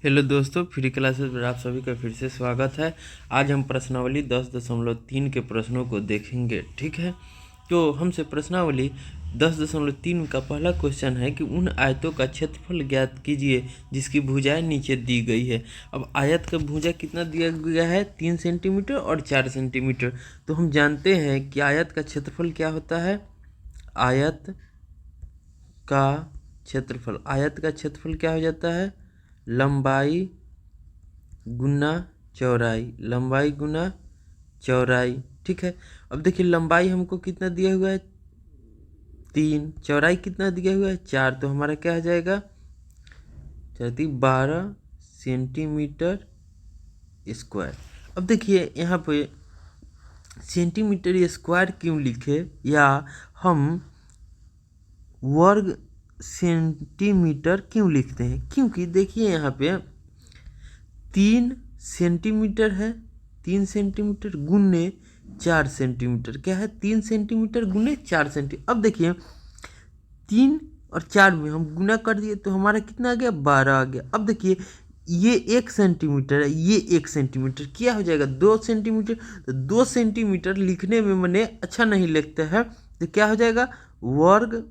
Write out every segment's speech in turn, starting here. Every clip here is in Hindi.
हेलो दोस्तों, फ्री क्लासेस पर आप सभी का फिर से स्वागत है। आज हम प्रश्नावली 10.3 के प्रश्नों को देखेंगे। ठीक है, तो हमसे प्रश्नावली 10.3 का पहला क्वेश्चन है कि उन आयतों का क्षेत्रफल ज्ञात कीजिए जिसकी भुजाएं नीचे दी गई है। अब आयत का भुजा कितना दिया गया है? 3 सेंटीमीटर और 4 सेंटीमीटर। तो हम जानते हैं कि आयत का क्षेत्रफल क्या होता है। आयत का क्षेत्रफल क्या हो जाता है? लंबाई गुना चौड़ाई। ठीक है, अब देखिए लंबाई हमको कितना दिया हुआ है? 3। चौड़ाई कितना दिया हुआ है? 4। तो हमारा क्या हो जाएगा? 12 सेंटीमीटर स्क्वायर। अब देखिए यहाँ पे सेंटीमीटर स्क्वायर क्यों लिखे, या हम वर्ग सेंटीमीटर क्यों लिखते हैं? क्योंकि देखिए यहाँ पे 3 सेंटीमीटर है, 3 सेंटीमीटर गुने 4 सेंटीमीटर। क्या है? 3 सेंटीमीटर गुने 4 सेंटीमीटर। अब देखिए 3 और 4 में हम गुना कर दिए तो हमारा कितना आ गया? 12 आ गया। अब देखिए ये 1 सेंटीमीटर है, ये 1 सेंटीमीटर, क्या हो जाएगा? 2 सेंटीमीटर। तो 2 सेंटीमीटर लिखने में मैंने अच्छा नहीं लगता है, तो क्या हो जाएगा? वर्ग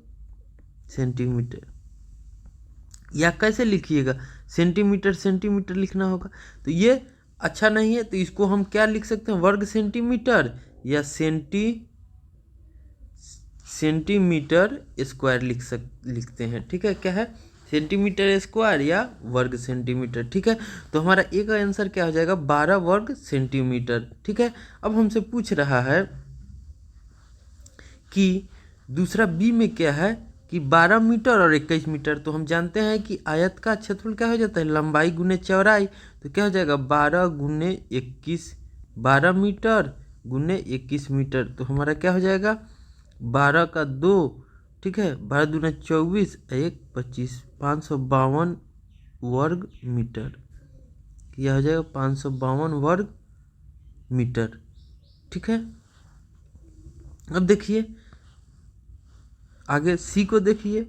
सेंटीमीटर। या कैसे लिखिएगा? सेंटीमीटर सेंटीमीटर लिखना होगा, तो ये अच्छा नहीं है। तो इसको हम क्या लिख सकते हैं? वर्ग सेंटीमीटर या सेंटीमीटर स्क्वायर लिखते हैं। ठीक है, क्या है? सेंटीमीटर स्क्वायर या वर्ग सेंटीमीटर। ठीक है, तो हमारा ए का आंसर क्या हो जाएगा? 12 वर्ग सेंटीमीटर। ठीक है, अब हमसे पूछ रहा है कि दूसरा बी में क्या है कि 12 मीटर और 21 मीटर। तो हम जानते हैं कि आयत का क्षेत्रफल क्या हो जाता है? लंबाई गुने चौड़ाई। तो क्या हो जाएगा? 12 गुने 21, 12 मीटर गुने 21 मीटर। तो हमारा क्या हो जाएगा? 12 का 2, ठीक है, 12 दूना 24, 1 25, 552 वर्ग मीटर। यह हो जाएगा 552 वर्ग मीटर। ठीक है, अब देखिए आगे सी को देखिए।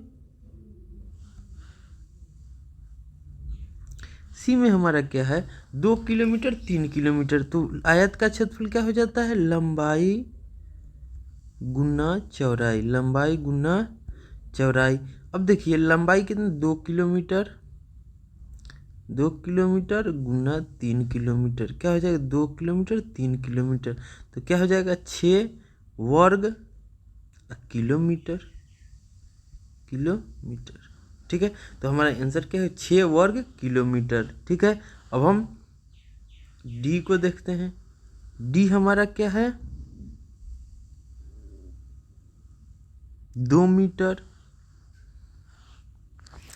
सी में हमारा क्या है? 2 किलोमीटर 3 किलोमीटर। तो आयत का क्षेत्रफल क्या हो जाता है? लंबाई गुना चौड़ाई। अब देखिए लंबाई कितना? 2 किलोमीटर, 2 किलोमीटर गुना 3 किलोमीटर। क्या हो जाएगा? 2 किलोमीटर 3 किलोमीटर। तो क्या हो जाएगा? 6 वर्ग किलोमीटर। ठीक है, तो हमारा आंसर क्या है? 6 वर्ग किलोमीटर। ठीक है, अब हम डी को देखते हैं। डी हमारा क्या है? 2 मीटर।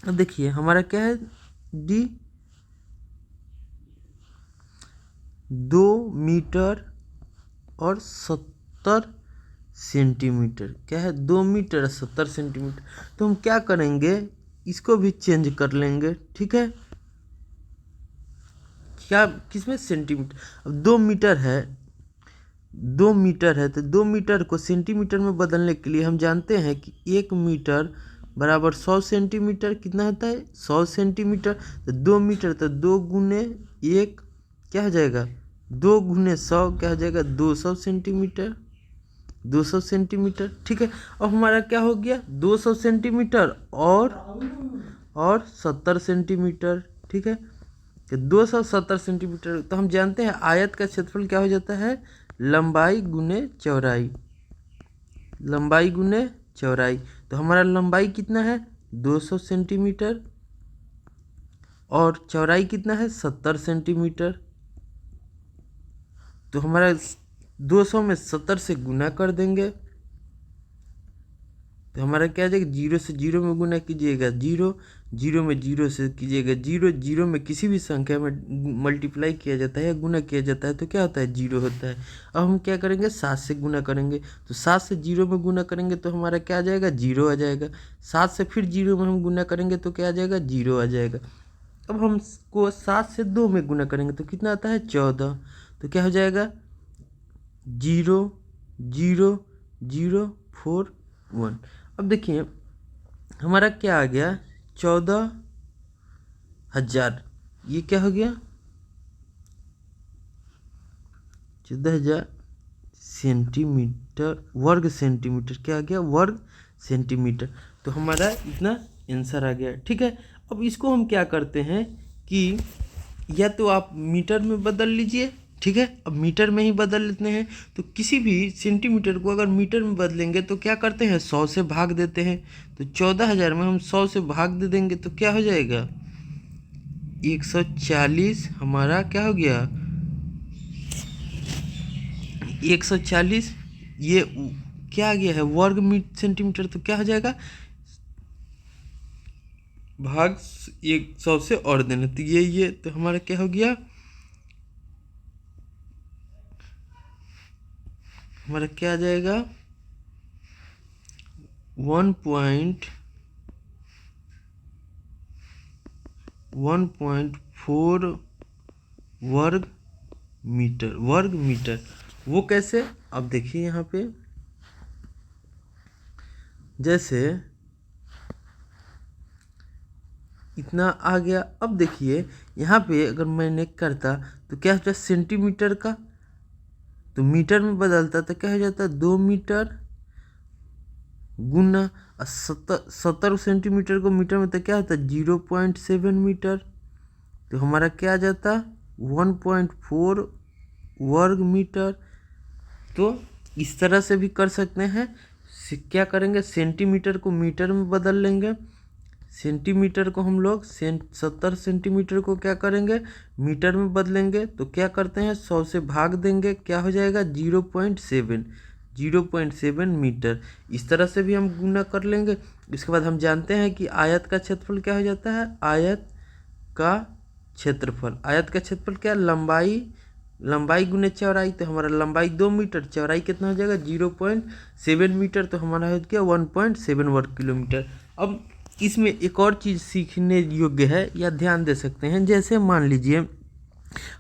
अब देखिए हमारा क्या है? डी 2 मीटर और 70 सेंटीमीटर। क्या है? 2 मीटर 70 सेंटीमीटर। तो हम क्या करेंगे? इसको भी चेंज कर लेंगे। ठीक है, क्या किसमें? सेंटीमीटर। अब 2 मीटर है, 2 मीटर है, तो 2 मीटर को सेंटीमीटर में बदलने के लिए हम जानते हैं कि 1 मीटर बराबर 100 सेंटीमीटर। कितना होता है? 100 सेंटीमीटर। तो 2 मीटर, तो 2 गुने 1 क्या हो जाएगा? 2 गुने 100 क्या हो जाएगा? 200 सेंटीमीटर। 200 सेंटीमीटर। ठीक है, अब हमारा क्या हो गया? 200 सेंटीमीटर और 70 सेंटीमीटर। ठीक है, तो 270 सेंटीमीटर। तो हम जानते हैं आयत का क्षेत्रफल क्या हो जाता है? लंबाई गुने चौड़ाई। तो हमारा लंबाई कितना है? 200 सेंटीमीटर और चौड़ाई कितना है? 70 सेंटीमीटर। तो हमारा 200 में 70 से गुना कर देंगे, तो हमारा क्या आ जाएगा? 0 से 0 में गुना कीजिएगा 0, 0 में 0 से कीजिएगा 0, 0 में किसी भी संख्या में मल्टीप्लाई किया जाता है या गुना किया जाता है तो क्या होता है? 0 होता है। अब हम क्या करेंगे? 7 से गुना करेंगे, तो 7 से 0 में गुना करेंगे तो हमारा क्या आ जाएगा? 0 आ जाएगा। 7 से फिर 0 में हम गुना करेंगे तो क्या आ जाएगा? 0 आ जाएगा। अब हम को 7 से 2 में गुना करेंगे तो कितना आता है? 14। तो क्या हो जाएगा? 0 0 0 4 1। अब देखिए हमारा क्या आ गया? 14,000 ये क्या हो गया 14,000 सेंटीमीटर, वर्ग सेंटीमीटर, क्या आ गया वर्ग सेंटीमीटर। तो हमारा इतना आंसर आ गया। ठीक है, अब इसको हम क्या करते हैं कि या तो आप मीटर में बदल लीजिए। ठीक है, अब मीटर में ही बदल लेते हैं। तो किसी भी सेंटीमीटर को अगर मीटर में बदलेंगे तो क्या करते हैं 100 से भाग देते हैं। तो 14,000 में हम 100 से भाग दे देंगे तो क्या हो जाएगा 140। हमारा क्या हो गया 140। ये क्या आ गया है वर्ग सेंटीमीटर। तो क्या हो जाएगा भाग 100 से और देना। तो ये तो हमारा क्या हो गया हमारा क्या आ जाएगा 1.4 वर्ग मीटर। वो कैसे, अब देखिए यहाँ पे जैसे इतना आ गया। अब देखिए यहाँ पे अगर मैंने करता तो क्या होता सेंटीमीटर का, तो मीटर में बदलता तो क्या हो जाता 2 मीटर गुना 70 सेंटीमीटर को मीटर में तो क्या होता 0.7 मीटर। तो हमारा क्या आ जाता 1.4 वर्ग मीटर। तो इस तरह से भी कर सकते हैं। क्या करेंगे सेंटीमीटर को मीटर में बदल लेंगे। सेंटीमीटर को हम लोग 70 सेंटीमीटर को क्या करेंगे मीटर में बदलेंगे। तो क्या करते हैं 100 से भाग देंगे, क्या हो जाएगा 0.7 मीटर। इस तरह से भी हम गुना कर लेंगे। इसके बाद हम जानते हैं कि आयत का क्षेत्रफल क्या हो जाता है आयत का क्षेत्रफल क्या लंबाई गुने चौड़ाई। तो हमारा लंबाई 2 मीटर, चौड़ाई कितना हो जाएगा 0.7 मीटर। तो हमारा हो गया 1.7 वर्ग किलोमीटर। अब इसमें एक और चीज़ सीखने योग्य है या ध्यान दे सकते हैं। जैसे मान लीजिए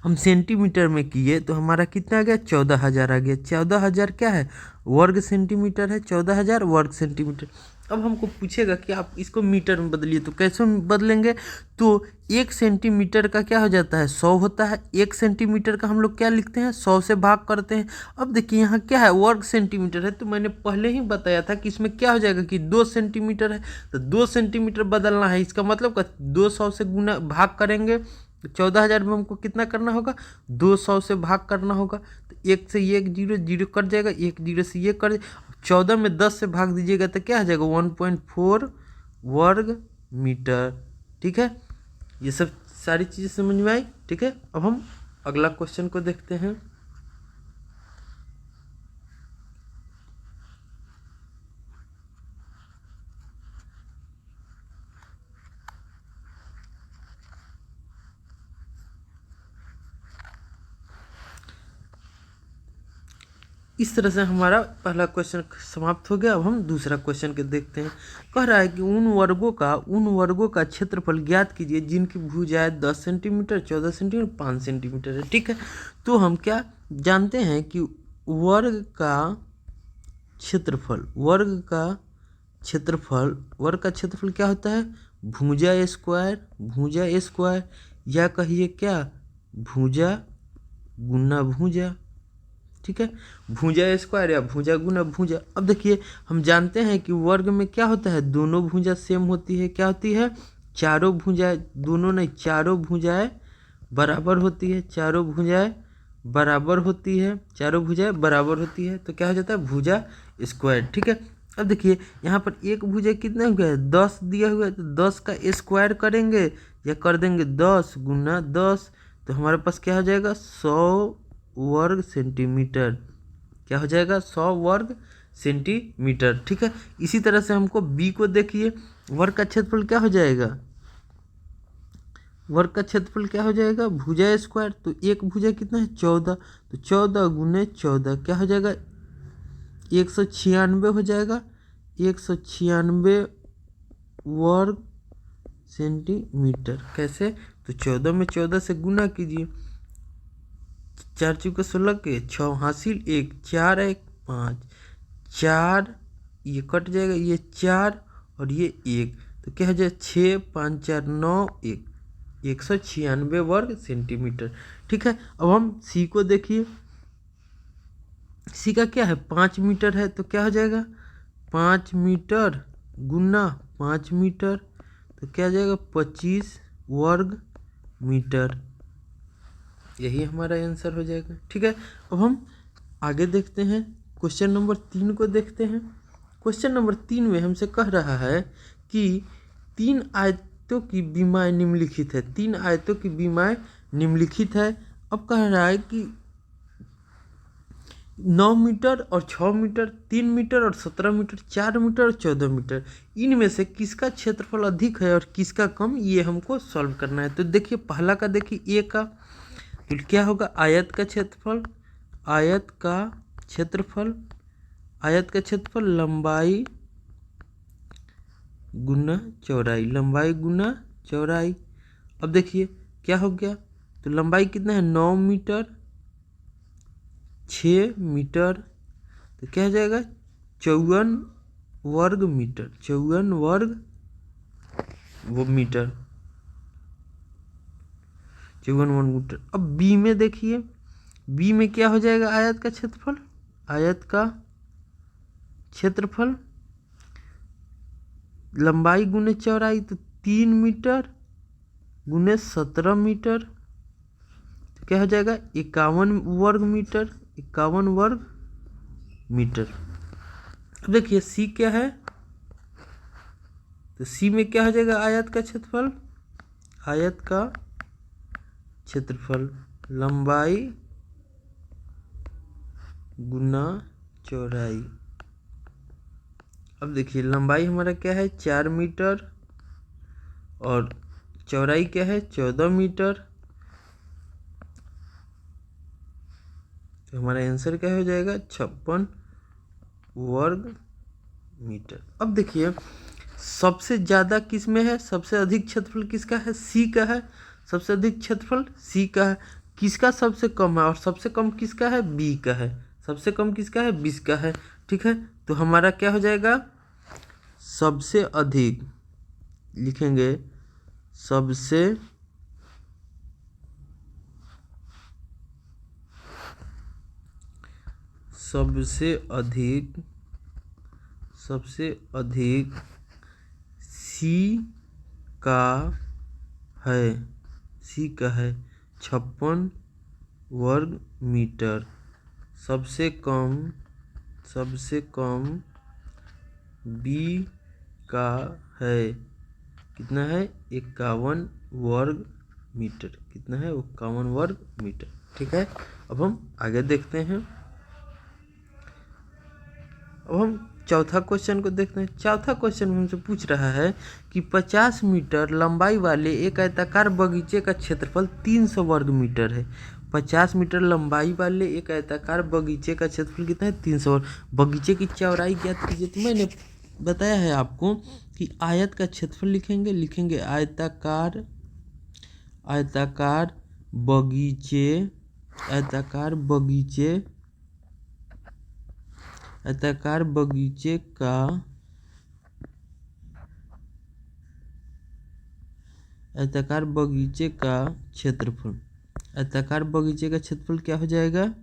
हम सेंटीमीटर में किए तो हमारा कितना आ गया 14,000 आ गया। 14,000 क्या है वर्ग सेंटीमीटर है, 14,000 वर्ग सेंटीमीटर। अब हमको पूछेगा कि आप इसको मीटर में बदलिए, तो कैसे बदलेंगे। तो 1 सेंटीमीटर का क्या हो जाता है 100 होता है। 1 सेंटीमीटर का हम लोग क्या लिखते हैं 100 से भाग करते हैं। अब देखिए यहाँ क्या है वर्ग सेंटीमीटर है, तो मैंने पहले ही बताया था कि इसमें क्या हो जाएगा कि 2 सेंटीमीटर है। तो 2 सेंटीमीटर बदलना है, इसका मतलब 200 से गुना भाग करेंगे। तो 14,000 में हमको कितना करना होगा 200 से भाग करना होगा। तो 1 से 1 जीरो जीरो कट जाएगा, 1 जीरो से ये कट। 14 में 10 से भाग दीजिएगा तो क्या आ जाएगा 1.4 वर्ग मीटर। ठीक है, ये सब सारी चीज़ें समझ में आई। ठीक है, अब हम अगला क्वेश्चन को देखते हैं। इस तरह से हमारा पहला क्वेश्चन समाप्त हो गया। अब हम दूसरा क्वेश्चन के देखते हैं। कह रहा है कि उन वर्गों का क्षेत्रफल ज्ञात कीजिए जिनकी भुजाएं 10 सेंटीमीटर 14 सेंटीमीटर 5 सेंटीमीटर है। ठीक है, तो हम क्या जानते हैं कि वर्ग का क्षेत्रफल क्या होता है भुजा स्क्वायर या कहिए क्या भुजा गुना भुजा। ठीक है, भुजा स्क्वायर या भुजा गुना भुजा। अब देखिए हम जानते हैं कि वर्ग में क्या होता है दोनों भुजा सेम होती है। क्या होती है चारों भुजाएं, दोनों नहीं चारों भुजाएं बराबर होती है। चारों भुजाएं बराबर होती है तो क्या हो जाता है भुजा स्क्वायर। ठीक है, अब देखिए यहाँ पर एक भुजा कितना हो गया 10 दिया हुआ है, तो 10 का स्क्वायर करेंगे या कर देंगे 10 गुना 10। तो हमारे पास क्या हो जाएगा 100 वर्ग सेंटीमीटर। क्या हो जाएगा 100 वर्ग सेंटीमीटर। ठीक है, इसी तरह से हमको बी को देखिए वर्ग का क्षेत्रफल क्या हो जाएगा भुजा स्क्वायर। तो एक भुजा कितना है 14, तो 14 गुने 14 क्या हो जाएगा 196 हो जाएगा 196 वर्ग सेंटीमीटर। कैसे, तो 14 में 14 से गुना कीजिए, 4 चौके 16 के 6 हासिल 1 4 1 5 4 ये कट जाएगा ये 4 और ये 1 तो क्या हो जाएगा 6 5 4 9 1 196 वर्ग सेंटीमीटर। ठीक है, अब हम सी को देखिए। सी का क्या है, 5 मीटर है, तो क्या हो जाएगा 5 मीटर गुना 5 मीटर, तो क्या हो जाएगा 25 वर्ग मीटर। यही हमारा आंसर हो जाएगा। ठीक है, अब हम आगे देखते हैं, क्वेश्चन नंबर 3 को देखते हैं। क्वेश्चन नंबर 3 में हमसे कह रहा है कि 3 आयतों की विमाएं निम्नलिखित है। 3 आयतों की विमाएं निम्नलिखित है। अब कह रहा है कि 9 मीटर और 6 मीटर, 3 मीटर और 17 मीटर, 4 मीटर और 14 मीटर, इनमें से किसका क्षेत्रफल अधिक है और किसका कम, ये हमको सॉल्व करना है। तो देखिए पहला का देखिए ए का, तो क्या होगा आयत का क्षेत्रफल, आयत का क्षेत्रफल, आयत का क्षेत्रफल लंबाई गुना चौड़ाई, लंबाई गुना चौड़ाई। अब देखिए क्या हो गया, तो लंबाई कितना है 9 मीटर, 6 मीटर, तो क्या हो जाएगा 54 वर्ग मीटर, 54 वर्ग वो मीटर, 54 वर्ग मीटर। अब बी में देखिए, बी में क्या हो जाएगा आयत का क्षेत्रफल, आयत का क्षेत्रफल लंबाई गुने चौड़ाई, तो 3 मीटर गुने 17 मीटर, तो क्या हो जाएगा 51 वर्ग मीटर, 51 वर्ग मीटर। अब देखिए सी क्या है, तो सी में क्या हो जाएगा आयत का क्षेत्रफल, आयत का क्षेत्रफल लंबाई गुना चौड़ाई। अब देखिए लंबाई हमारा क्या है 4 मीटर और चौड़ाई क्या है 14 मीटर, तो हमारा आंसर क्या हो जाएगा 56 वर्ग मीटर। अब देखिए सबसे ज़्यादा किस में है, सबसे अधिक क्षेत्रफल किसका है, सी का है। सबसे अधिक क्षेत्रफल सी का है। किसका सबसे कम है, और सबसे कम किसका है, बी का है। सबसे कम किसका है, 20 का है। ठीक है, तो हमारा क्या हो जाएगा सबसे अधिक, लिखेंगे सबसे सबसे अधिक, सबसे अधिक सी का है, सी का है 56 वर्ग मीटर। सबसे कम, सबसे कम बी का है, कितना है 51 वर्ग मीटर, कितना है 51 वर्ग मीटर। ठीक है, अब हम आगे देखते हैं। अब हम चौथा क्वेश्चन को देखते हैं। चौथा क्वेश्चन हमसे पूछ रहा है कि 50 मीटर लंबाई वाले एक आयताकार बगीचे का क्षेत्रफल 300 वर्ग मीटर है। 50 मीटर लंबाई वाले एक आयताकार बगीचे का क्षेत्रफल कितना है 300 वर्ग। बगीचे की चौड़ाई ज्ञात कीजिए। तो मैंने बताया है आपको कि आयत का क्षेत्रफल लिखेंगे, लिखेंगे आयताकार, आयताकार बगीचे, आयताकार बगीचे, आयताकार बगीचे का, आयताकार बगीचे का क्षेत्रफल, आयताकार बगीचे का क्षेत्रफल क्या हो जाएगा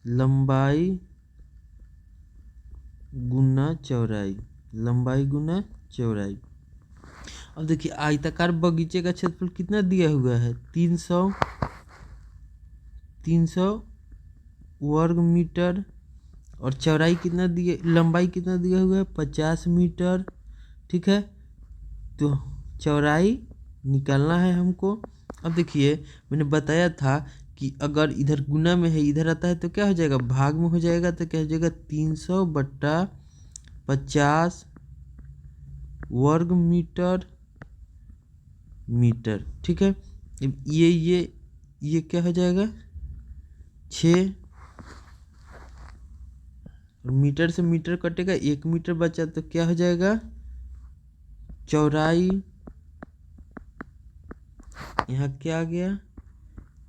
लंबाई गुना चौड़ाई, लंबाई गुना चौड़ाई। अब देखिए आयताकार बगीचे का क्षेत्रफल कितना दिया हुआ है 300, 300 वर्ग मीटर, और चौड़ाई कितना दिए, लंबाई कितना दिया हुआ है 50 मीटर। ठीक है, तो चौड़ाई निकालना है हमको। अब देखिए मैंने बताया था कि अगर इधर गुना में है इधर आता है तो क्या हो जाएगा भाग में हो जाएगा, तो क्या हो जाएगा 300/50 वर्ग मीटर, मीटर। ठीक है, ये क्या हो जाएगा 6, और मीटर से मीटर कटेगा 1 मीटर बचा, तो क्या हो जाएगा चौड़ाई, यहाँ क्या आ गया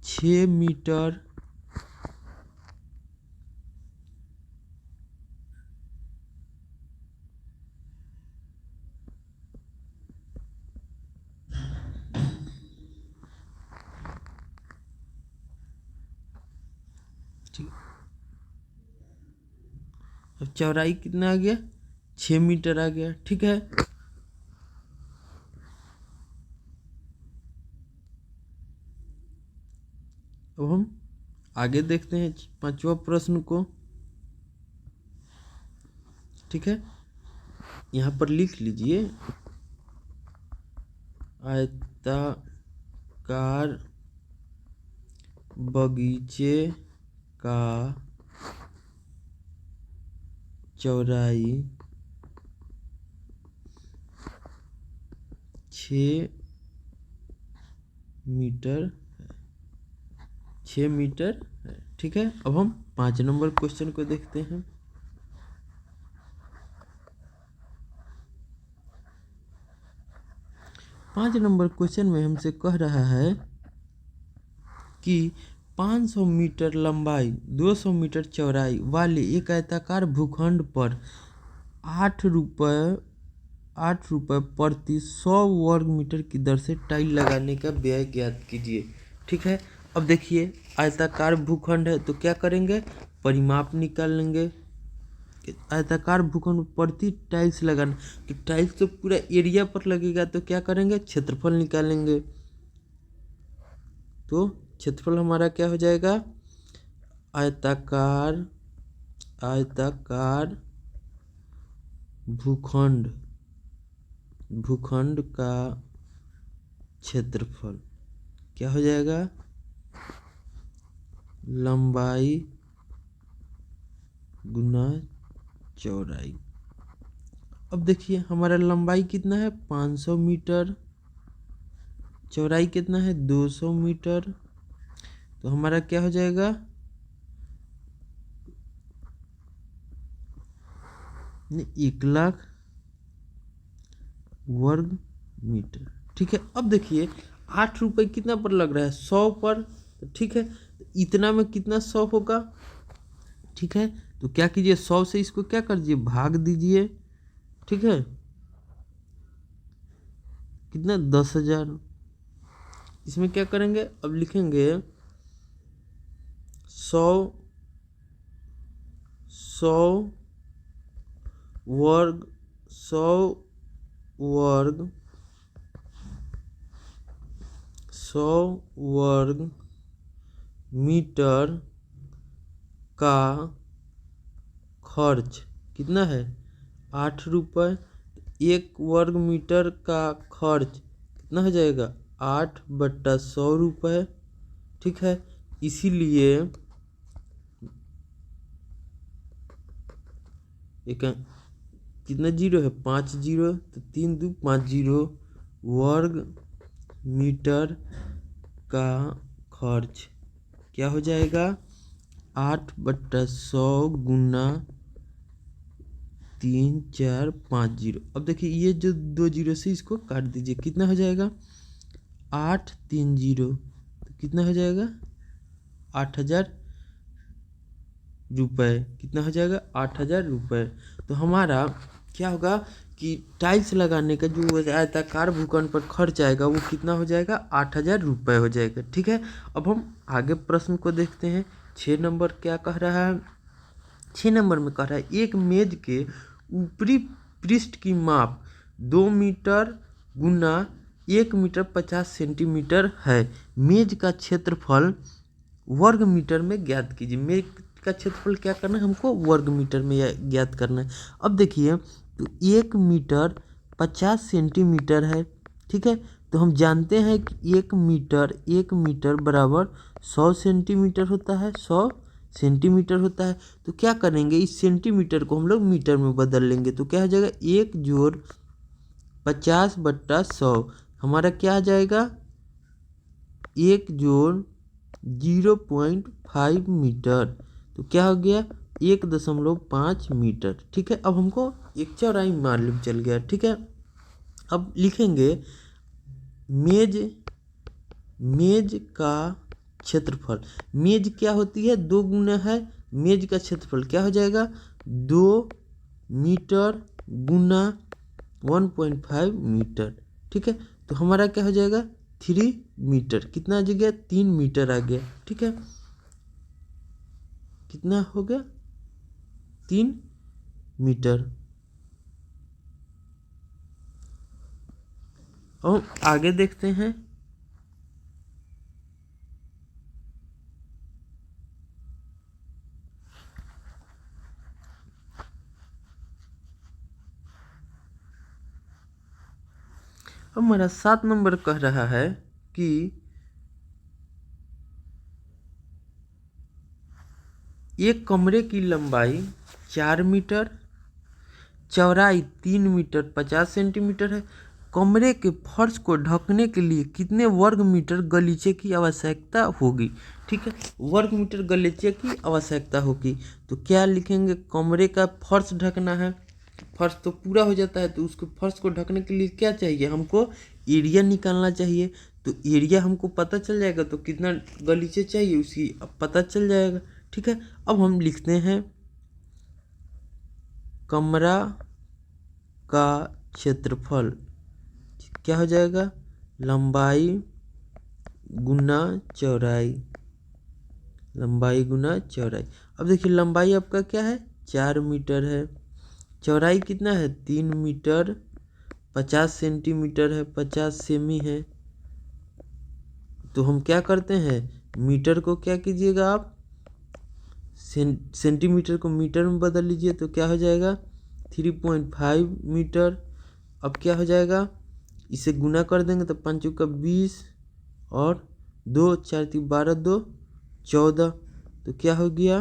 6 मीटर, ठीक। अब चौड़ाई कितना आ गया, 6 मीटर आ गया। ठीक है, अब हम आगे देखते हैं 5वां प्रश्न को। ठीक है, यहाँ पर लिख लीजिए, आयताकार बगीचे का चौड़ाई 6 मीटर है, 6 मीटर है। ठीक है, अब हम 5 नंबर क्वेश्चन को देखते हैं। पाँच नंबर क्वेश्चन में हमसे कह रहा है कि 500 मीटर लंबाई 200 मीटर चौड़ाई वाले एक आयताकार भूखंड पर 8 रुपये प्रति 100 वर्ग मीटर की दर से टाइल लगाने का व्यय ज्ञात कीजिए। ठीक है, अब देखिए आयताकार भूखंड है तो क्या करेंगे, परिमाप निकाल लेंगे। आयताकार भूखंड प्रति टाइल्स लगाना, तो टाइल्स तो पूरा एरिया पर लगेगा, तो क्या करेंगे, क्षेत्रफल निकालेंगे। तो क्षेत्रफल हमारा क्या हो जाएगा, आयताकार भूखंड का क्षेत्रफल क्या हो जाएगा, लंबाई गुना चौड़ाई। अब देखिए हमारा लंबाई कितना है 500 मीटर, चौड़ाई कितना है 200 मीटर, तो हमारा क्या हो जाएगा 1,00,000 वर्ग मीटर। ठीक है, अब देखिए 8 रुपये कितना पर लग रहा है, 100 पर। तो ठीक है, इतना में कितना 100 होगा। ठीक है, तो क्या कीजिए 100 से इसको क्या कर दीजिए, भाग दीजिए। ठीक है, कितना 10,000। इसमें क्या करेंगे, अब लिखेंगे 100 वर्ग मीटर का खर्च कितना है 8 रुपये। 1 वर्ग मीटर का खर्च कितना हो जाएगा 8/100 रुपये। ठीक है, इसीलिए एक कितना जीरो है 5 जीरो, तो 3 2 5 जीरो वर्ग मीटर का खर्च क्या हो जाएगा 8/100 गुना 3 4 5 जीरो। अब देखिए ये जो 2 जीरो से इसको काट दीजिए, कितना हो जाएगा 8 3 जीरो, तो कितना हो जाएगा 8,000 रुपये। कितना हो जाएगा 8,000 रुपये। तो हमारा क्या होगा कि टाइल्स लगाने का जो आयताकार भूखंड पर खर्च आएगा वो कितना हो जाएगा 8,000 रुपये हो जाएगा। ठीक है, अब हम आगे प्रश्न को देखते हैं। 6 नंबर क्या कह रहा है, 6 नंबर में कह रहा है एक मेज के ऊपरी पृष्ठ की माप 2 मीटर गुना 1 मीटर 50 सेंटीमीटर है। मेज का क्षेत्रफल वर्ग मीटर में ज्ञात कीजिए। मेज का क्षेत्रफल क्या करना है हमको, वर्ग मीटर में ज्ञात करना है। अब देखिए तो 1 मीटर 50 सेंटीमीटर है। ठीक है, तो हम जानते हैं कि 1 मीटर बराबर 100 सेंटीमीटर होता है, 100 सेंटीमीटर होता है। तो क्या करेंगे, इस सेंटीमीटर को हम लोग मीटर में बदल लेंगे, तो क्या हो जाएगा 1 जोड़ 50/100 हमारा क्या आ जाएगा 1 जोड़ 0.5 मीटर, तो क्या हो गया 1.5 मीटर। ठीक है, अब हमको एक चौड़ाई मालूम चल गया। ठीक है, अब लिखेंगे मेज का क्षेत्रफल। मेज क्या होती है 2 गुना है, मेज का क्षेत्रफल क्या हो जाएगा 2 मीटर गुना 1.5 मीटर। ठीक है, तो हमारा क्या हो जाएगा 3 मीटर। कितना आ गया 3 मीटर आ गया। ठीक है, कितना हो गया 3 मीटर। और आगे देखते हैं। हमारा 7 नंबर कह रहा है कि एक कमरे की लंबाई 4 मीटर, चौड़ाई 3 मीटर 50 सेंटीमीटर है। कमरे के फर्श को ढकने के लिए कितने वर्ग मीटर गलीचे की आवश्यकता होगी। ठीक है, वर्ग मीटर गलीचे की आवश्यकता होगी। तो क्या लिखेंगे, कमरे का फर्श ढकना है, फर्श तो पूरा हो जाता है, तो उसको फर्श को ढकने के लिए क्या चाहिए, हमको एरिया निकालना चाहिए। तो एरिया हमको पता चल जाएगा, तो कितना गलीचे चाहिए उसकी अब पता चल जाएगा। ठीक है, अब हम लिखते हैं कमरा का क्षेत्रफल क्या हो जाएगा, लंबाई गुना चौड़ाई, लंबाई गुना चौड़ाई। अब देखिए लंबाई आपका क्या है 4 मीटर है, चौड़ाई कितना है 3 मीटर 50 सेंटीमीटर है, 50 सेमी है। तो हम क्या करते हैं, मीटर को क्या कीजिएगा आप, सेंटीमीटर को मीटर में बदल लीजिए, तो क्या हो जाएगा 3.5 मीटर। अब क्या हो जाएगा, इसे गुना कर देंगे तो 5 का 20 और 2 4 3 12 2 14, तो क्या हो गया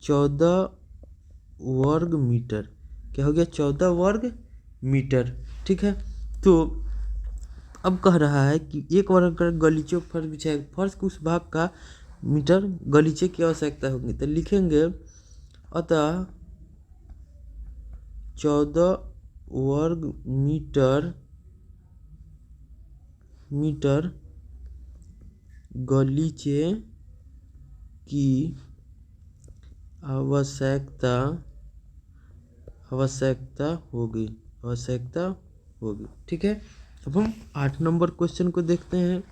14 वर्ग मीटर। क्या हो गया 14 वर्ग मीटर। ठीक है, तो अब कह रहा है कि एक वर्ग का गलीचे फर्श बिछाएगा, फर्श के उस भाग का मीटर गलीचे की आवश्यकता होगी। तो लिखेंगे अतः 14 वर्ग मीटर गलीचे की आवश्यकता होगी। ठीक है, अब हम 8 नंबर क्वेश्चन को देखते हैं।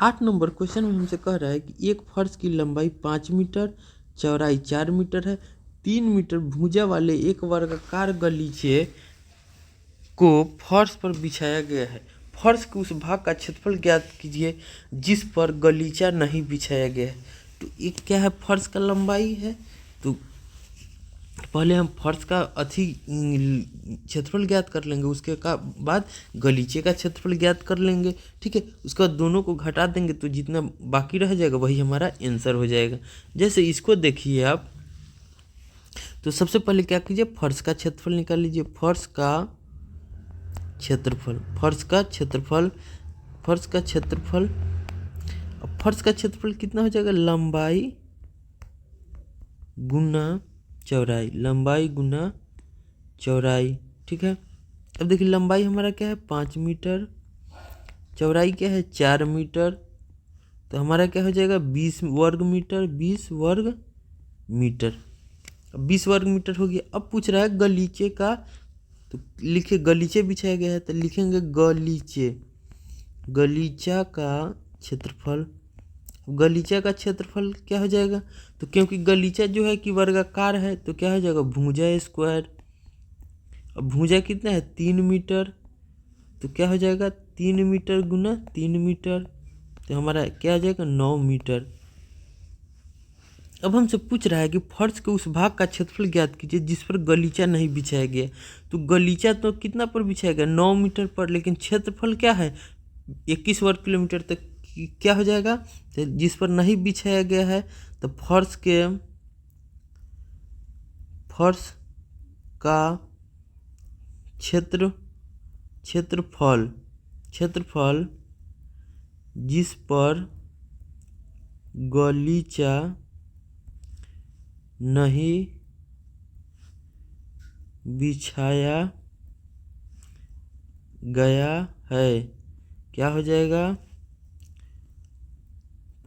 आठ नंबर क्वेश्चन में हमसे कह रहा है कि एक फर्श की लंबाई 5 मीटर, चौड़ाई 4 मीटर है, 3 मीटर भुजा वाले एक वर्गाकार गलीचे को फर्श पर बिछाया गया है। फर्श के उस भाग का क्षेत्रफल ज्ञात कीजिए जिस पर गलीचा नहीं बिछाया गया है। तो एक क्या है, फर्श का लंबाई है, तो पहले हम फर्श का क्षेत्रफल ज्ञात कर लेंगे, उसके बाद गलीचे का क्षेत्रफल ज्ञात कर लेंगे। ठीक है, उसके बाद दोनों को घटा देंगे तो जितना बाकी रह जाएगा वही हमारा आंसर हो जाएगा। जैसे इसको देखिए आप, तो सबसे पहले क्या कीजिए, फर्श का क्षेत्रफल निकाल लीजिए। फर्श का क्षेत्रफल कितना हो जाएगा, लंबाई गुना चौड़ाई, लंबाई गुना चौड़ाई। ठीक है, अब देखिए लंबाई हमारा क्या है 5 मीटर, चौड़ाई क्या है 4 मीटर, तो हमारा क्या हो जाएगा 20 वर्ग मीटर, 20 वर्ग मीटर। अब 20 वर्ग मीटर हो गया। अब पूछ रहा है गलीचे का, तो लिखे गलीचे बिछाया गया है, तो लिखेंगे गलीचा का क्षेत्रफल। गलीचा का क्षेत्रफल क्या हो जाएगा, तो क्योंकि गलीचा जो है कि वर्गाकार है, तो क्या हो जाएगा भुजा स्क्वायर। अब भुजा कितना है 3 मीटर, तो क्या हो जाएगा 3 मीटर गुना 3 मीटर, तो हमारा क्या हो जाएगा 9 मीटर। अब हमसे पूछ रहा है कि फर्श के उस भाग का क्षेत्रफल ज्ञात कीजिए जिस पर गलीचा नहीं बिछाया गया। तो गलीचा तो कितना पर बिछाया गया 9 मीटर पर, लेकिन क्षेत्रफल क्या है 21 वर्ग किलोमीटर तक। क्या हो जाएगा, तो जिस पर नहीं बिछाया गया है, तो फर्श का क्षेत्रफल जिस पर गलीचा नहीं बिछाया गया है, क्या हो जाएगा,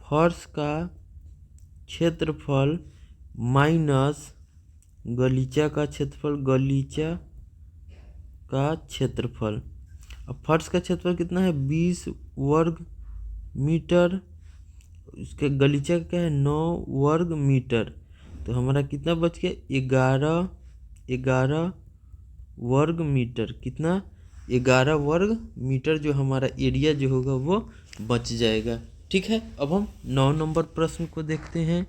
फर्श का क्षेत्रफल माइनस गलीचा का क्षेत्रफल, गलीचा का क्षेत्रफल। अब फर्श का क्षेत्रफल कितना है 20 वर्ग मीटर, उसके गलीचे का क्या है 9 वर्ग मीटर, तो हमारा कितना बच गया 11 वर्ग मीटर। कितना 11 वर्ग मीटर जो हमारा एरिया जो होगा वो बच जाएगा। ठीक है, अब हम 9 नंबर प्रश्न को देखते हैं।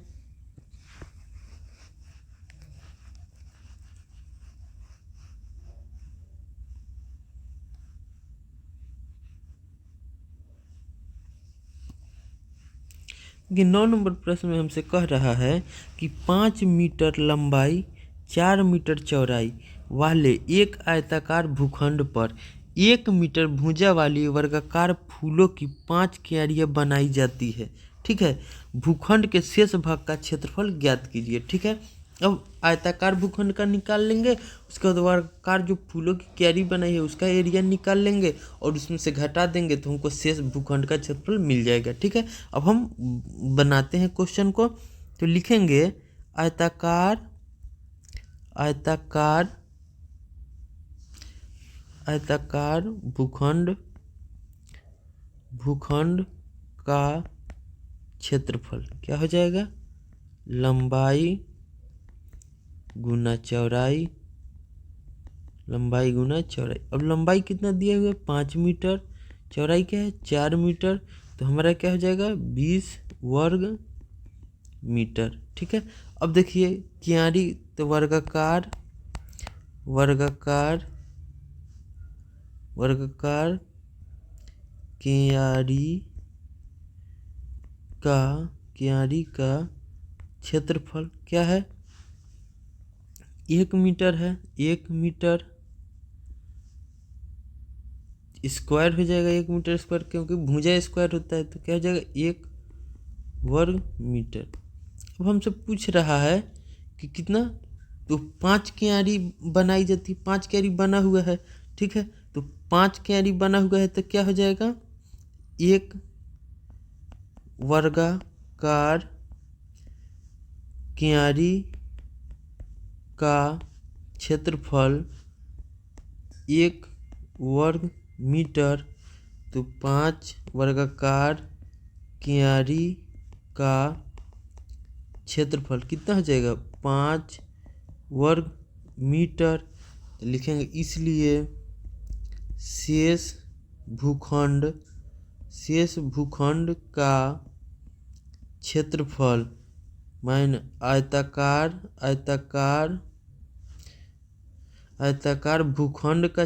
कि 9 नंबर प्रश्न में हमसे कह रहा है कि 5 मीटर लंबाई 4 मीटर चौड़ाई वाले एक आयताकार भूखंड पर 1 मीटर भुजा वाली वर्गाकार फूलों की 5 क्यारियां बनाई जाती है। ठीक है, भूखंड के शेष भाग का क्षेत्रफल ज्ञात कीजिए। ठीक है, अब आयताकार भूखंड का निकाल लेंगे, उसके बाद वर्गाकार जो फूलों की क्यारी बनाई है उसका एरिया निकाल लेंगे और उसमें से घटा देंगे तो हमको शेष भूखंड का क्षेत्रफल मिल जाएगा। ठीक है, अब हम बनाते हैं क्वेश्चन को। तो लिखेंगे आयताकार आयताकार आयताकार भूखंड का क्षेत्रफल क्या हो जाएगा, लंबाई गुना चौड़ाई, लंबाई गुना चौड़ाई। अब लंबाई कितना दिया हुआ है 5 मीटर, चौड़ाई क्या है 4 मीटर, तो हमारा क्या हो जाएगा 20 वर्ग मीटर। ठीक है, अब देखिए क्यारी, तो वर्गाकार क्यारी का क्षेत्रफल क्या है 1 मीटर है, 1 मीटर स्क्वायर हो जाएगा, 1 मीटर स्क्वायर, क्योंकि भुजा स्क्वायर होता है तो क्या हो जाएगा 1 वर्ग मीटर। अब हमसे पूछ रहा है कि कितना, तो 5 क्यारी बनाई जाती, 5 क्यारी बना हुआ है। ठीक है, तो 5 क्यारी बना हुआ है तो क्या हो जाएगा 1 वर्गाकार क्यारी का क्षेत्रफल 1 वर्ग मीटर, तो 5 वर्गाकार क्यारी का क्षेत्रफल कितना हो जाएगा 5 वर्ग मीटर। लिखेंगे इसलिए शेष भूखंड का क्षेत्रफल माइन आयताकार भूखंड का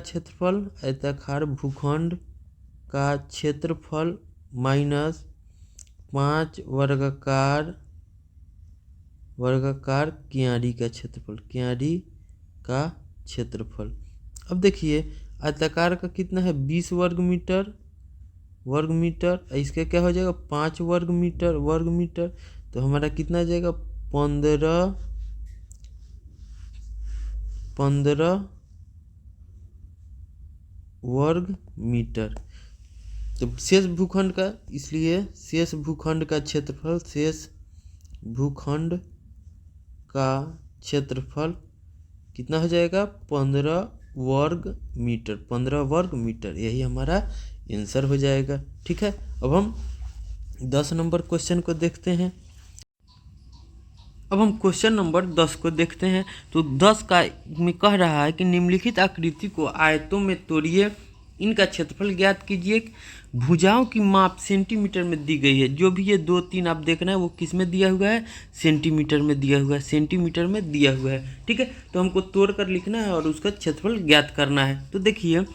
क्षेत्रफल माइनस 5 वर्गाकार क्यारी का क्षेत्रफल। अब देखिए आयताकार का कितना है 20 वर्ग मीटर, इसका क्या हो जाएगा 5 वर्ग मीटर, तो हमारा कितना आ जाएगा 15 वर्ग मीटर। तो शेष भूखंड का, इसलिए शेष भूखंड का क्षेत्रफल कितना हो जाएगा 15 वर्ग मीटर, यही हमारा आंसर हो जाएगा। ठीक है, अब हम 10 नंबर क्वेश्चन को देखते हैं। अब हम क्वेश्चन नंबर 10 को देखते हैं। तो 10 का में कह रहा है कि निम्नलिखित आकृति को आयतों में तोड़िए, इनका क्षेत्रफल ज्ञात कीजिए। भुजाओं की माप सेंटीमीटर में दी गई है। जो भी ये 2 3 आप देख रहे हैं वो किस में दिया हुआ है, सेंटीमीटर में दिया हुआ है। ठीक है, तो हमको तोड़ कर लिखना है और उसका क्षेत्रफल ज्ञात करना है। तो देखिए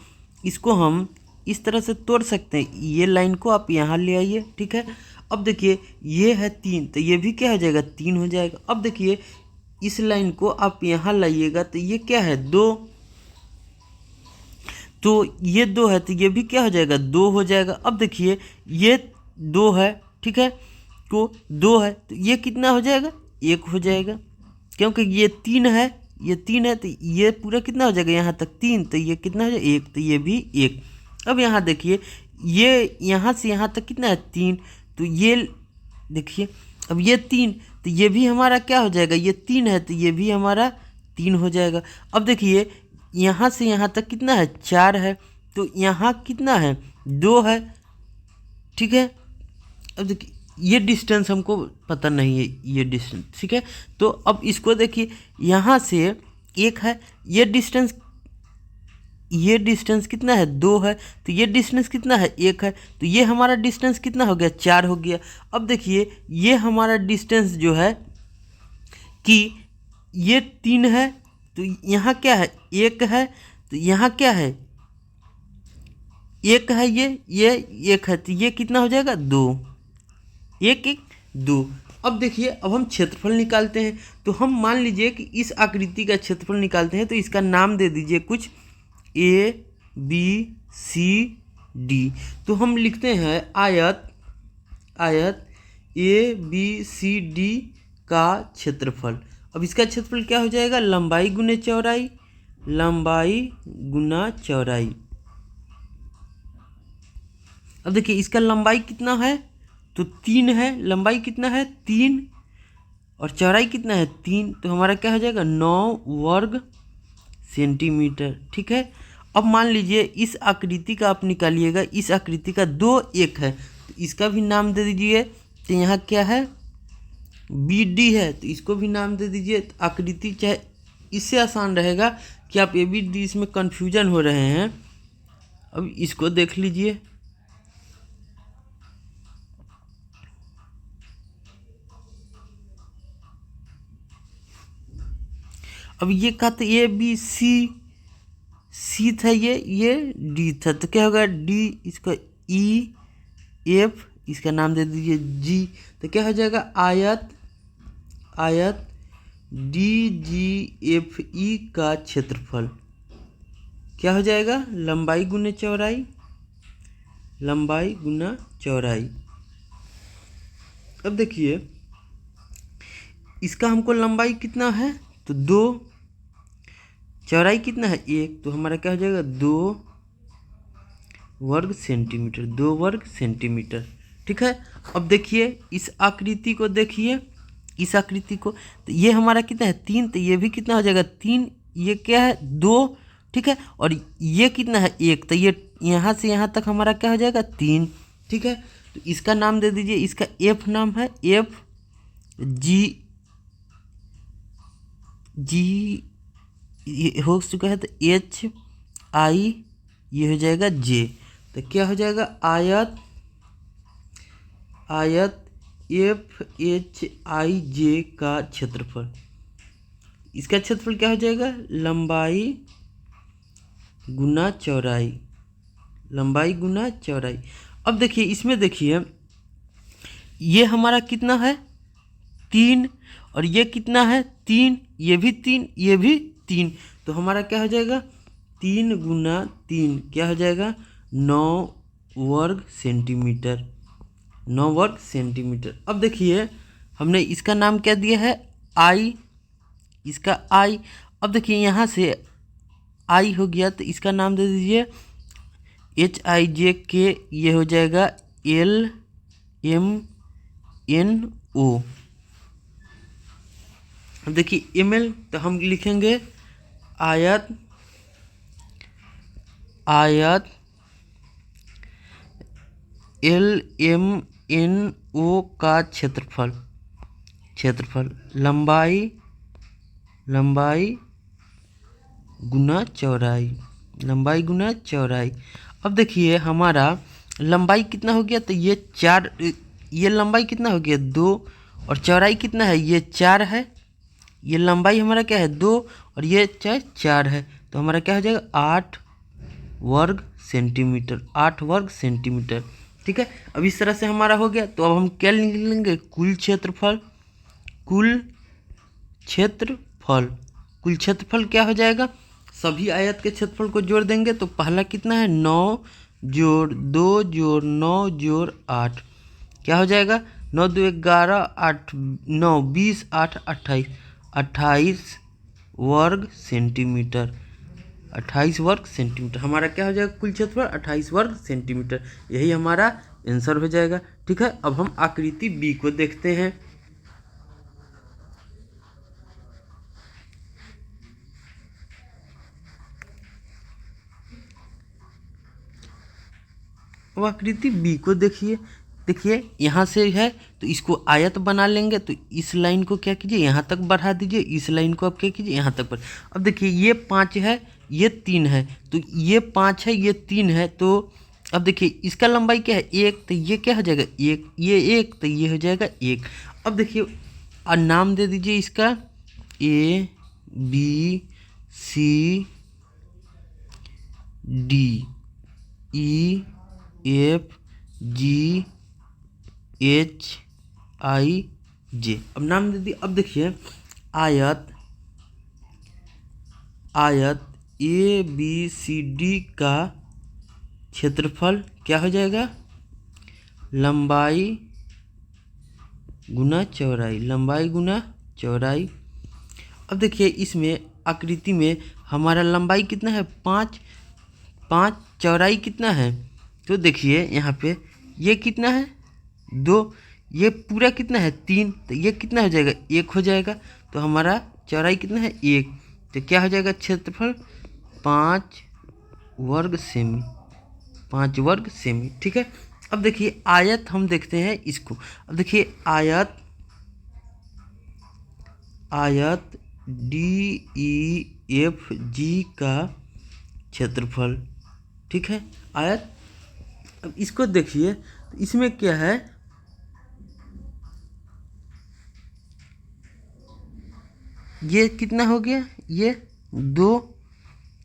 इसको हम इस तरह से तोड़ सकते हैं, ये लाइन को आप यहाँ ले आइए। ठीक है, अब देखिए ये है 3, तो ये भी क्या हो जाएगा 3 हो जाएगा। अब देखिए इस लाइन को आप यहाँ लाइएगा तो ये क्या है 2, तो ये 2 है तो ये भी क्या हो जाएगा 2 हो जाएगा। अब देखिए ये 2 है, ठीक है, तो 2 है तो ये कितना हो जाएगा 1 हो जाएगा, क्योंकि ये 3 है तो ये पूरा कितना हो जाएगा यहाँ तक 3, तो ये कितना हो जाएगा 1, तो ये भी 1। अब यहाँ देखिए ये यहाँ से यहाँ तक कितना है 3, तो ये देखिए अब ये 3, तो ये भी हमारा क्या हो जाएगा, ये 3 है तो ये भी हमारा 3 हो जाएगा। अब देखिए यहाँ से यहाँ तक कितना है 4 है, तो यहाँ कितना है, 2 है, ठीक है। अब देखिए ये डिस्टेंस हमको पता नहीं है, ये डिस्टेंस, ठीक है। तो अब इसको देखिए, यहाँ से 1 है, ये डिस्टेंस कितना है, 2 है, तो ये डिस्टेंस कितना है, 1 है, तो ये हमारा डिस्टेंस कितना हो गया, 4 हो गया। अब देखिए ये हमारा डिस्टेंस जो है कि ये 3 है, तो यहाँ क्या है, 1 है, तो यहाँ क्या है, 1 है, ये 1 है, तो ये कितना हो जाएगा, 2, 1 1 2। अब देखिए अब हम क्षेत्रफल निकालते हैं। तो हम मान लीजिए कि इस आकृति का क्षेत्रफल निकालते हैं, तो इसका नाम दे दीजिए कुछ ABCD। तो हम लिखते हैं आयत ABCD का क्षेत्रफल। अब इसका क्षेत्रफल क्या हो जाएगा, लंबाई गुने चौड़ाई, लंबाई गुना चौड़ाई। अब देखिए इसका लंबाई कितना है, तो 3 है, लंबाई कितना है, 3, और चौड़ाई कितना है, 3, तो हमारा क्या हो जाएगा, 9 वर्ग सेंटीमीटर, ठीक है। अब मान लीजिए इस आकृति का आप निकालिएगा, इस आकृति का 2 1 है, तो इसका भी नाम दे दीजिए। तो यहाँ क्या है, BD है, तो इसको भी नाम दे दीजिए। तो आकृति चाहे इससे आसान रहेगा कि आप ABD, इसमें कन्फ्यूजन हो रहे हैं। अब इसको देख लीजिए, अब ये कहा तो ABC था, ये D था, तो क्या होगा, D, इसका EF, इसका नाम दे दीजिए G, तो क्या हो जाएगा, आयत DGFE का क्षेत्रफल क्या हो जाएगा, लंबाई गुने चौड़ाई, लंबाई गुना चौड़ाई। अब देखिए इसका हमको लंबाई कितना है, तो 2, चौड़ाई कितना है, 1, तो हमारा क्या हो जाएगा, 2 वर्ग सेंटीमीटर, 2 वर्ग सेंटीमीटर, ठीक है। अब देखिए इस आकृति को देखिए, इस आकृति को, तो ये हमारा कितना है, 3, तो ये भी कितना हो जाएगा, 3, ये क्या है, 2, ठीक है, और ये कितना है, 1, तो ये यहाँ से यहाँ तक हमारा क्या हो जाएगा, 3, ठीक है। तो इसका नाम दे दीजिए, इसका F नाम है, G ये हो चुका है, तो HI, ये हो जाएगा J, तो क्या हो जाएगा, आयत FHIJ का क्षेत्रफल। इसका क्षेत्रफल क्या हो जाएगा, लंबाई गुना चौड़ाई, लंबाई गुना चौड़ाई। अब देखिए इसमें देखिए ये हमारा कितना है, 3, और ये कितना है, 3, ये भी 3, ये भी 3, तो हमारा क्या हो जाएगा, 3 गुना 3 क्या हो जाएगा, 9 वर्ग सेंटीमीटर, 9 वर्ग सेंटीमीटर। अब देखिए हमने इसका नाम क्या दिया है, I, इसका I। अब देखिए यहाँ से I हो गया, तो इसका नाम दे दीजिए HIJK, ये हो जाएगा LMNO। अब देखिए ml, तो हम लिखेंगे आयत LMNO का क्षेत्रफल लंबाई गुना चौड़ाई, लंबाई गुना चौड़ाई। अब देखिए हमारा लंबाई कितना हो गया, तो ये 4, ये लंबाई कितना हो गया, 2, और चौड़ाई कितना है, ये 4 है, ये लंबाई हमारा क्या है, 2, और ये 4 है, तो हमारा क्या हो जाएगा, 8 वर्ग सेंटीमीटर, 8 वर्ग सेंटीमीटर, ठीक है। अब इस तरह से हमारा हो गया। तो अब हम क्या लिख लेंगे, कुल क्षेत्रफल क्या हो जाएगा, सभी आयत के क्षेत्रफल को जोड़ देंगे, तो पहला कितना है, 9 जोड़ 2 जोड़ 9 जोड़ 8, क्या हो जाएगा, 9 2 11, 8 9 20, 8 28 वर्ग सेंटीमीटर, 28 वर्ग सेंटीमीटर हमारा क्या हो जाएगा, कुल क्षेत्रफल 28 वर्ग सेंटीमीटर, यही हमारा आंसर हो जाएगा, ठीक है। अब हम आकृति B को देखते हैं। अब आकृति बी को देखिए, देखिए यहाँ से है तो इसको आयत बना लेंगे, तो इस लाइन को क्या कीजिए यहाँ तक बढ़ा दीजिए, इस लाइन को आप क्या कीजिए यहाँ तक बढ़। अब देखिए ये 5 है ये 3 है, तो ये 5 है ये 3 है, तो अब देखिए इसका लंबाई क्या है 1, तो ये क्या हो जाएगा 1, ये 1 तो ये हो जाएगा 1। अब देखिए और नाम दे दीजिए इसका A B C D E F G H I J। अब नाम दे दिए। अब देखिए आयत ए बी सी डी का क्षेत्रफल क्या हो जाएगा, लंबाई गुना चौड़ाई, लंबाई गुना चौड़ाई। अब देखिए इसमें आकृति में हमारा लंबाई कितना है 5, चौड़ाई कितना है, तो देखिए यहाँ पे ये कितना है 2, ये पूरा कितना है 3, तो ये कितना हो जाएगा 1 हो जाएगा, तो हमारा चौड़ाई कितना है 1, तो क्या हो जाएगा क्षेत्रफल 5 वर्ग सेमी, 5 वर्ग सेमी। ठीक है। अब देखिए आयत हम देखते हैं इसको। अब देखिए आयत DEFG का क्षेत्रफल, ठीक है आयत। अब इसको देखिए तो इसमें क्या है, ये कितना हो गया ये 2,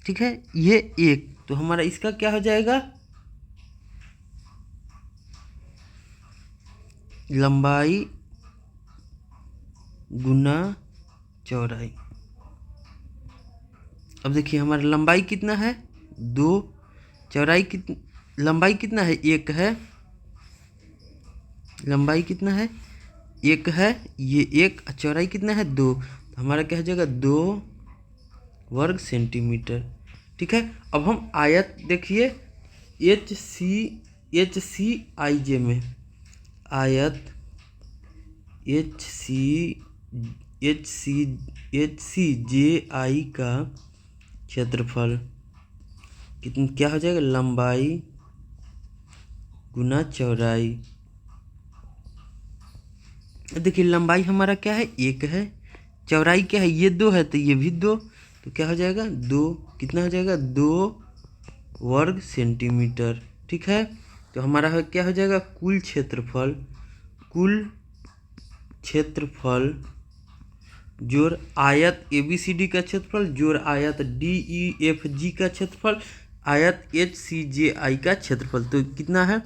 ठीक है ये 1, तो हमारा इसका क्या हो जाएगा लंबाई गुना चौड़ाई। अब देखिए हमारा लंबाई कितना है 2, चौड़ाई लंबाई कितना है 1 है, लंबाई कितना है 1 है, ये 1, चौड़ाई कितना है 2, तो हमारा क्या हो जाएगा 2 वर्ग सेंटीमीटर। ठीक है। अब हम आयत देखिए HCIJ में, आयत HCJI का क्षेत्रफल कितना क्या हो जाएगा, लंबाई गुना चौड़ाई। देखिए लंबाई हमारा क्या है 1 है, चौड़ाई क्या है ये 2 है, तो ये भी 2, तो क्या हो जाएगा 2, कितना हो जाएगा 2 वर्ग सेंटीमीटर। ठीक है। तो हमारा क्या हो जाएगा कुल क्षेत्रफल जोड़ आयत ABCD का क्षेत्रफल जोड़ आयत DEFG का क्षेत्रफल आयत HCJI का क्षेत्रफल, तो कितना है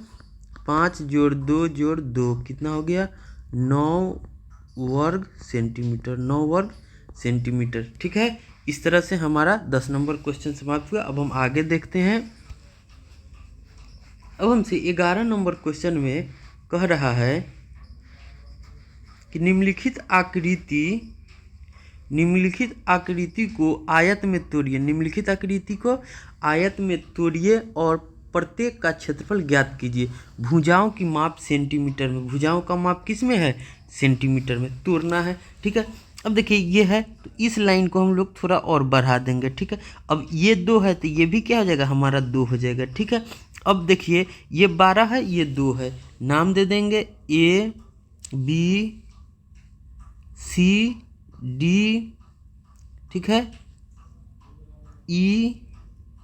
5 जोड़ 2 जोड़ 2 कितना हो गया 9 वर्ग सेंटीमीटर, 9 वर्ग सेंटीमीटर। ठीक है। इस तरह से हमारा 10 नंबर क्वेश्चन समाप्त हुआ। अब हम आगे देखते हैं। अब हमसे 11 नंबर क्वेश्चन में कह रहा है कि निम्नलिखित आकृति को आयत में तोड़िए, निम्नलिखित आकृति को आयत में तोड़िए और प्रत्येक का क्षेत्रफल ज्ञात कीजिए। भुजाओं की माप सेंटीमीटर में, भुजाओं का माप किस में है सेंटीमीटर में, तोड़ना है। ठीक है। अब देखिए ये है तो इस लाइन को हम लोग थोड़ा और बढ़ा देंगे। ठीक है। अब ये 2 है तो ये भी क्या हो जाएगा हमारा 2 हो जाएगा। ठीक है। अब देखिए ये 12 है ये 2 है, नाम दे देंगे ABCD, ठीक है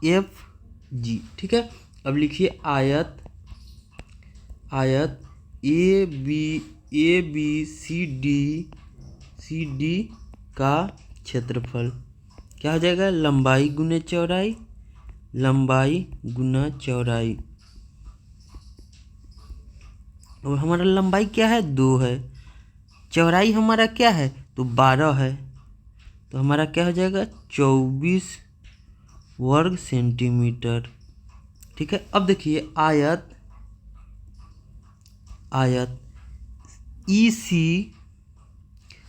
EFG। ठीक है। अब लिखिए आयत ABCD का क्षेत्रफल क्या हो जाएगा लंबाई गुने चौड़ाई, लंबाई गुना चौड़ाई। और हमारा लंबाई क्या है 2 है, चौड़ाई हमारा क्या है तो 12 है, तो हमारा क्या हो जाएगा 24 वर्ग सेंटीमीटर। ठीक है। अब देखिए आयत EC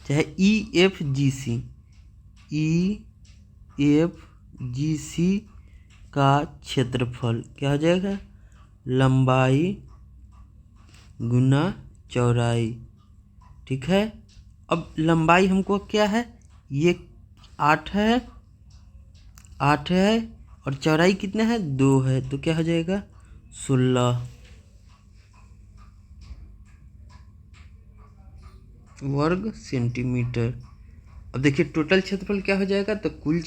चाहे EFGC का क्षेत्रफल क्या हो जाएगा लंबाई गुना चौड़ाई। ठीक है। अब लंबाई हमको क्या है ये 8 है और चौड़ाई कितना है 2 है, तो क्या हो जाएगा 16। वर्ग सेंटीमीटर। अब देखिए टोटल क्षेत्रफल क्या हो जाएगा, तो कुल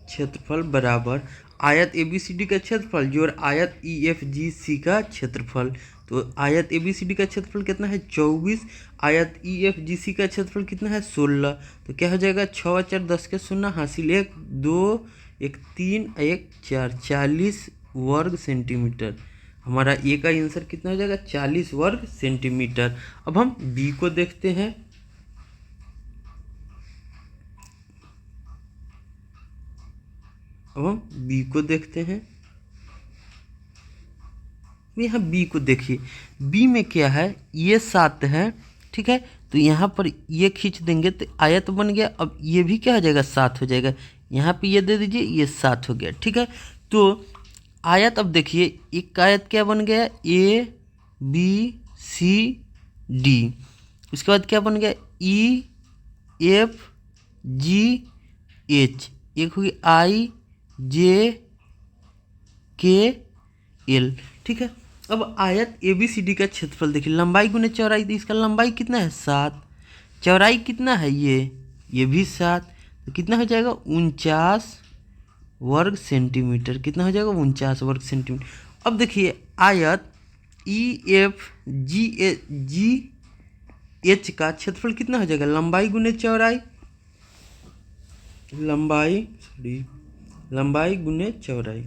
क्षेत्रफल बराबर आयत ABCD का क्षेत्रफल जोड़ आयत EFGC का क्षेत्रफल। तो आयत ABCD का क्षेत्रफल कितना है 24, आयत EFGC का क्षेत्रफल कितना है 16। तो क्या हो जाएगा 6 4 10 के 0 हासिल 1 2 1 3 1 4 40 वर्ग सेंटीमीटर। हमारा ए का आंसर कितना हो जाएगा 40 वर्ग सेंटीमीटर। अब हम बी को देखते हैं। अब हम बी को देखते हैं। यहाँ बी को देखिए, बी में क्या है, ये 7 है, ठीक है। तो यहाँ पर ये खींच देंगे तो आयत बन गया। अब ये भी क्या हो जाएगा 7 हो जाएगा। यहाँ पे ये दे दीजिए, ये 7 हो गया, ठीक है। तो आयत, अब देखिए एक आयत क्या बन गया ABCD। उसके बाद क्या बन गया EFGH। एक होगी IJKL, ठीक है। अब आयत ABCD का क्षेत्रफल देखिए, लंबाई गुने चौड़ाई, तो इसका लंबाई कितना है 7, चौड़ाई कितना है ये भी 7, तो कितना हो जाएगा 49 वर्ग सेंटीमीटर। कितना हो जाएगा 49 वर्ग सेंटीमीटर। अब देखिए आयत EFGH का क्षेत्रफल कितना हो जाएगा, लंबाई गुने चौड़ाई, लंबाई गुने चौड़ाई।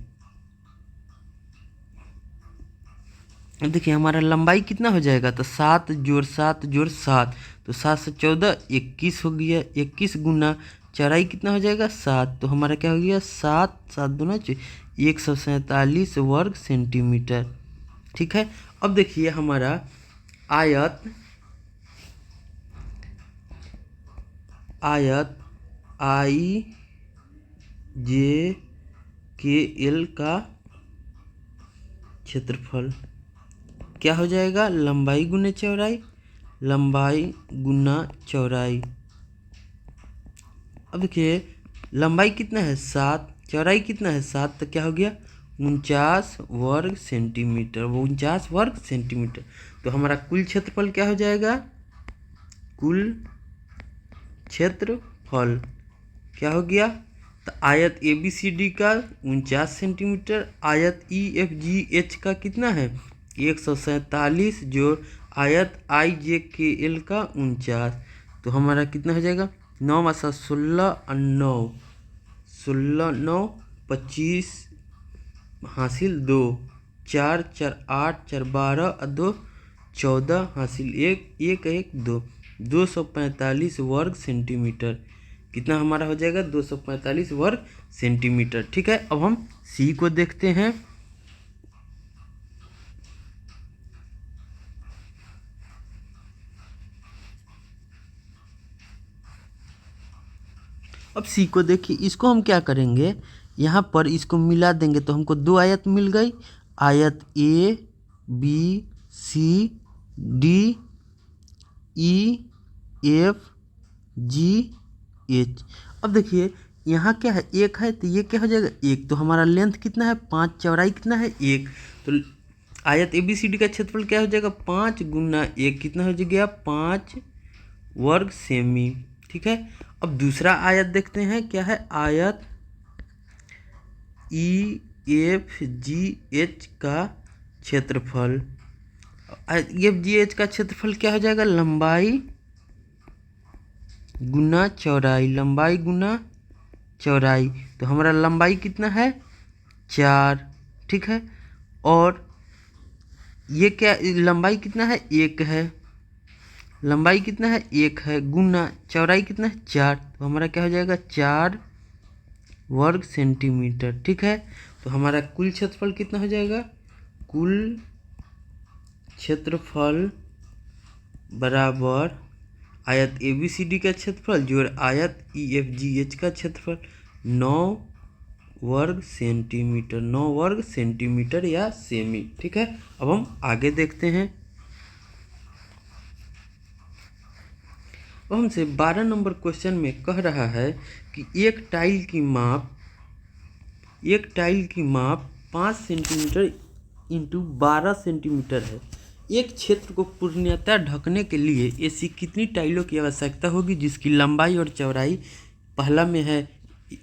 अब देखिए हमारा लंबाई कितना हो जाएगा, तो 7 जोड़ 7 जोड़ 7, तो 7 से 14 21 हो गया। 21 गुना चौड़ाई कितना हो जाएगा 7, तो हमारा क्या हो गया 7 7 दूना 147 वर्ग सेंटीमीटर, ठीक है। अब देखिए हमारा आयत IJKL का क्षेत्रफल क्या हो जाएगा, लंबाई गुने चौड़ाई, लंबाई गुना चौड़ाई। अब देखिए लंबाई कितना है 7, चौड़ाई कितना है 7, तो क्या हो गया 49 वर्ग सेंटीमीटर, 49 वर्ग सेंटीमीटर। तो हमारा कुल क्षेत्रफल क्या हो जाएगा, कुल क्षेत्रफल क्या हो गया, तो आयत ABCD का 49 सेंटीमीटर, आयत EFGH का कितना है 147 जोड़ आयत IJKL का 49। तो हमारा कितना हो जाएगा 9 × 16 9 16 9 25 हासिल 2 4 4 8 4 12 2 14 हासिल 1 1 1 2 245 वर्ग सेंटीमीटर। कितना हमारा हो जाएगा 245 वर्ग सेंटीमीटर, ठीक है। अब हम सी को देखते हैं। अब सी को देखिए, इसको हम क्या करेंगे, यहाँ पर इसको मिला देंगे तो हमको 2 आयत मिल गई, आयत ABCDEFGH। अब देखिए यहाँ क्या है 1 है, तो ये क्या हो जाएगा 1, तो हमारा लेंथ कितना है 5, चौड़ाई कितना है 1, तो आयत ABCD का क्षेत्रफल क्या हो जाएगा 5 गुना 1, कितना हो जाएगा 5 वर्ग सेमी, ठीक है। अब दूसरा आयत देखते हैं, क्या है आयत EFGH का क्षेत्रफल। EFGH का क्षेत्रफल क्या हो जाएगा, लंबाई गुना चौड़ाई, लंबाई गुना चौड़ाई। तो हमारा लंबाई कितना है 4, ठीक है। और ये क्या, लंबाई कितना है 1 है, लंबाई कितना है 1 है, गुना चौड़ाई कितना है 4, तो हमारा क्या हो जाएगा 4 वर्ग सेंटीमीटर, ठीक है। तो हमारा कुल क्षेत्रफल कितना हो जाएगा, कुल क्षेत्रफल बराबर आयत ABCD का क्षेत्रफल जोड़ आयत EFGH का क्षेत्रफल 9 वर्ग सेंटीमीटर, 9 वर्ग सेंटीमीटर या सेमी, ठीक है। अब हम आगे देखते हैं। अब हमसे 12 नंबर क्वेश्चन में कह रहा है कि एक टाइल की माप 5 सेंटीमीटर इंटू 12 सेंटीमीटर है। एक क्षेत्र को पूर्णतः ढकने के लिए ऐसी कितनी टाइलों की आवश्यकता होगी जिसकी लंबाई और चौड़ाई पहला में है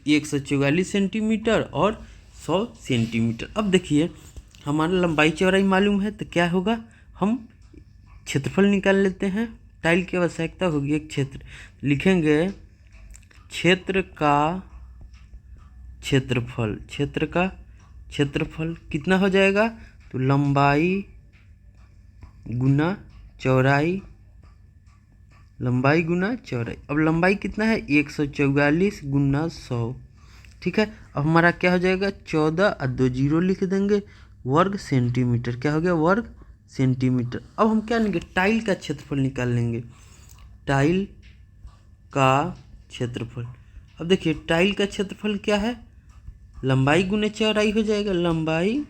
144 सेंटीमीटर और 100 सेंटीमीटर। अब देखिए हमारा लंबाई चौड़ाई मालूम है तो क्या होगा, हम क्षेत्रफल निकाल लेते हैं। टाइल की आवश्यकता होगी एक क्षेत्र, लिखेंगे क्षेत्र का क्षेत्रफल कितना हो जाएगा, तो लंबाई गुना चौड़ाई, अब लंबाई कितना है 144 गुना 100, ठीक है। अब हमारा क्या हो जाएगा 14 और 2 जीरो लिख देंगे, वर्ग सेंटीमीटर, क्या हो गया वर्ग सेंटीमीटर। अब हम क्या लेंगे, टाइल का क्षेत्रफल निकाल लेंगे, टाइल का क्षेत्रफल। अब देखिए टाइल का क्षेत्रफल क्या है, लंबाई गुना चौड़ाई हो जाएगा, लंबाई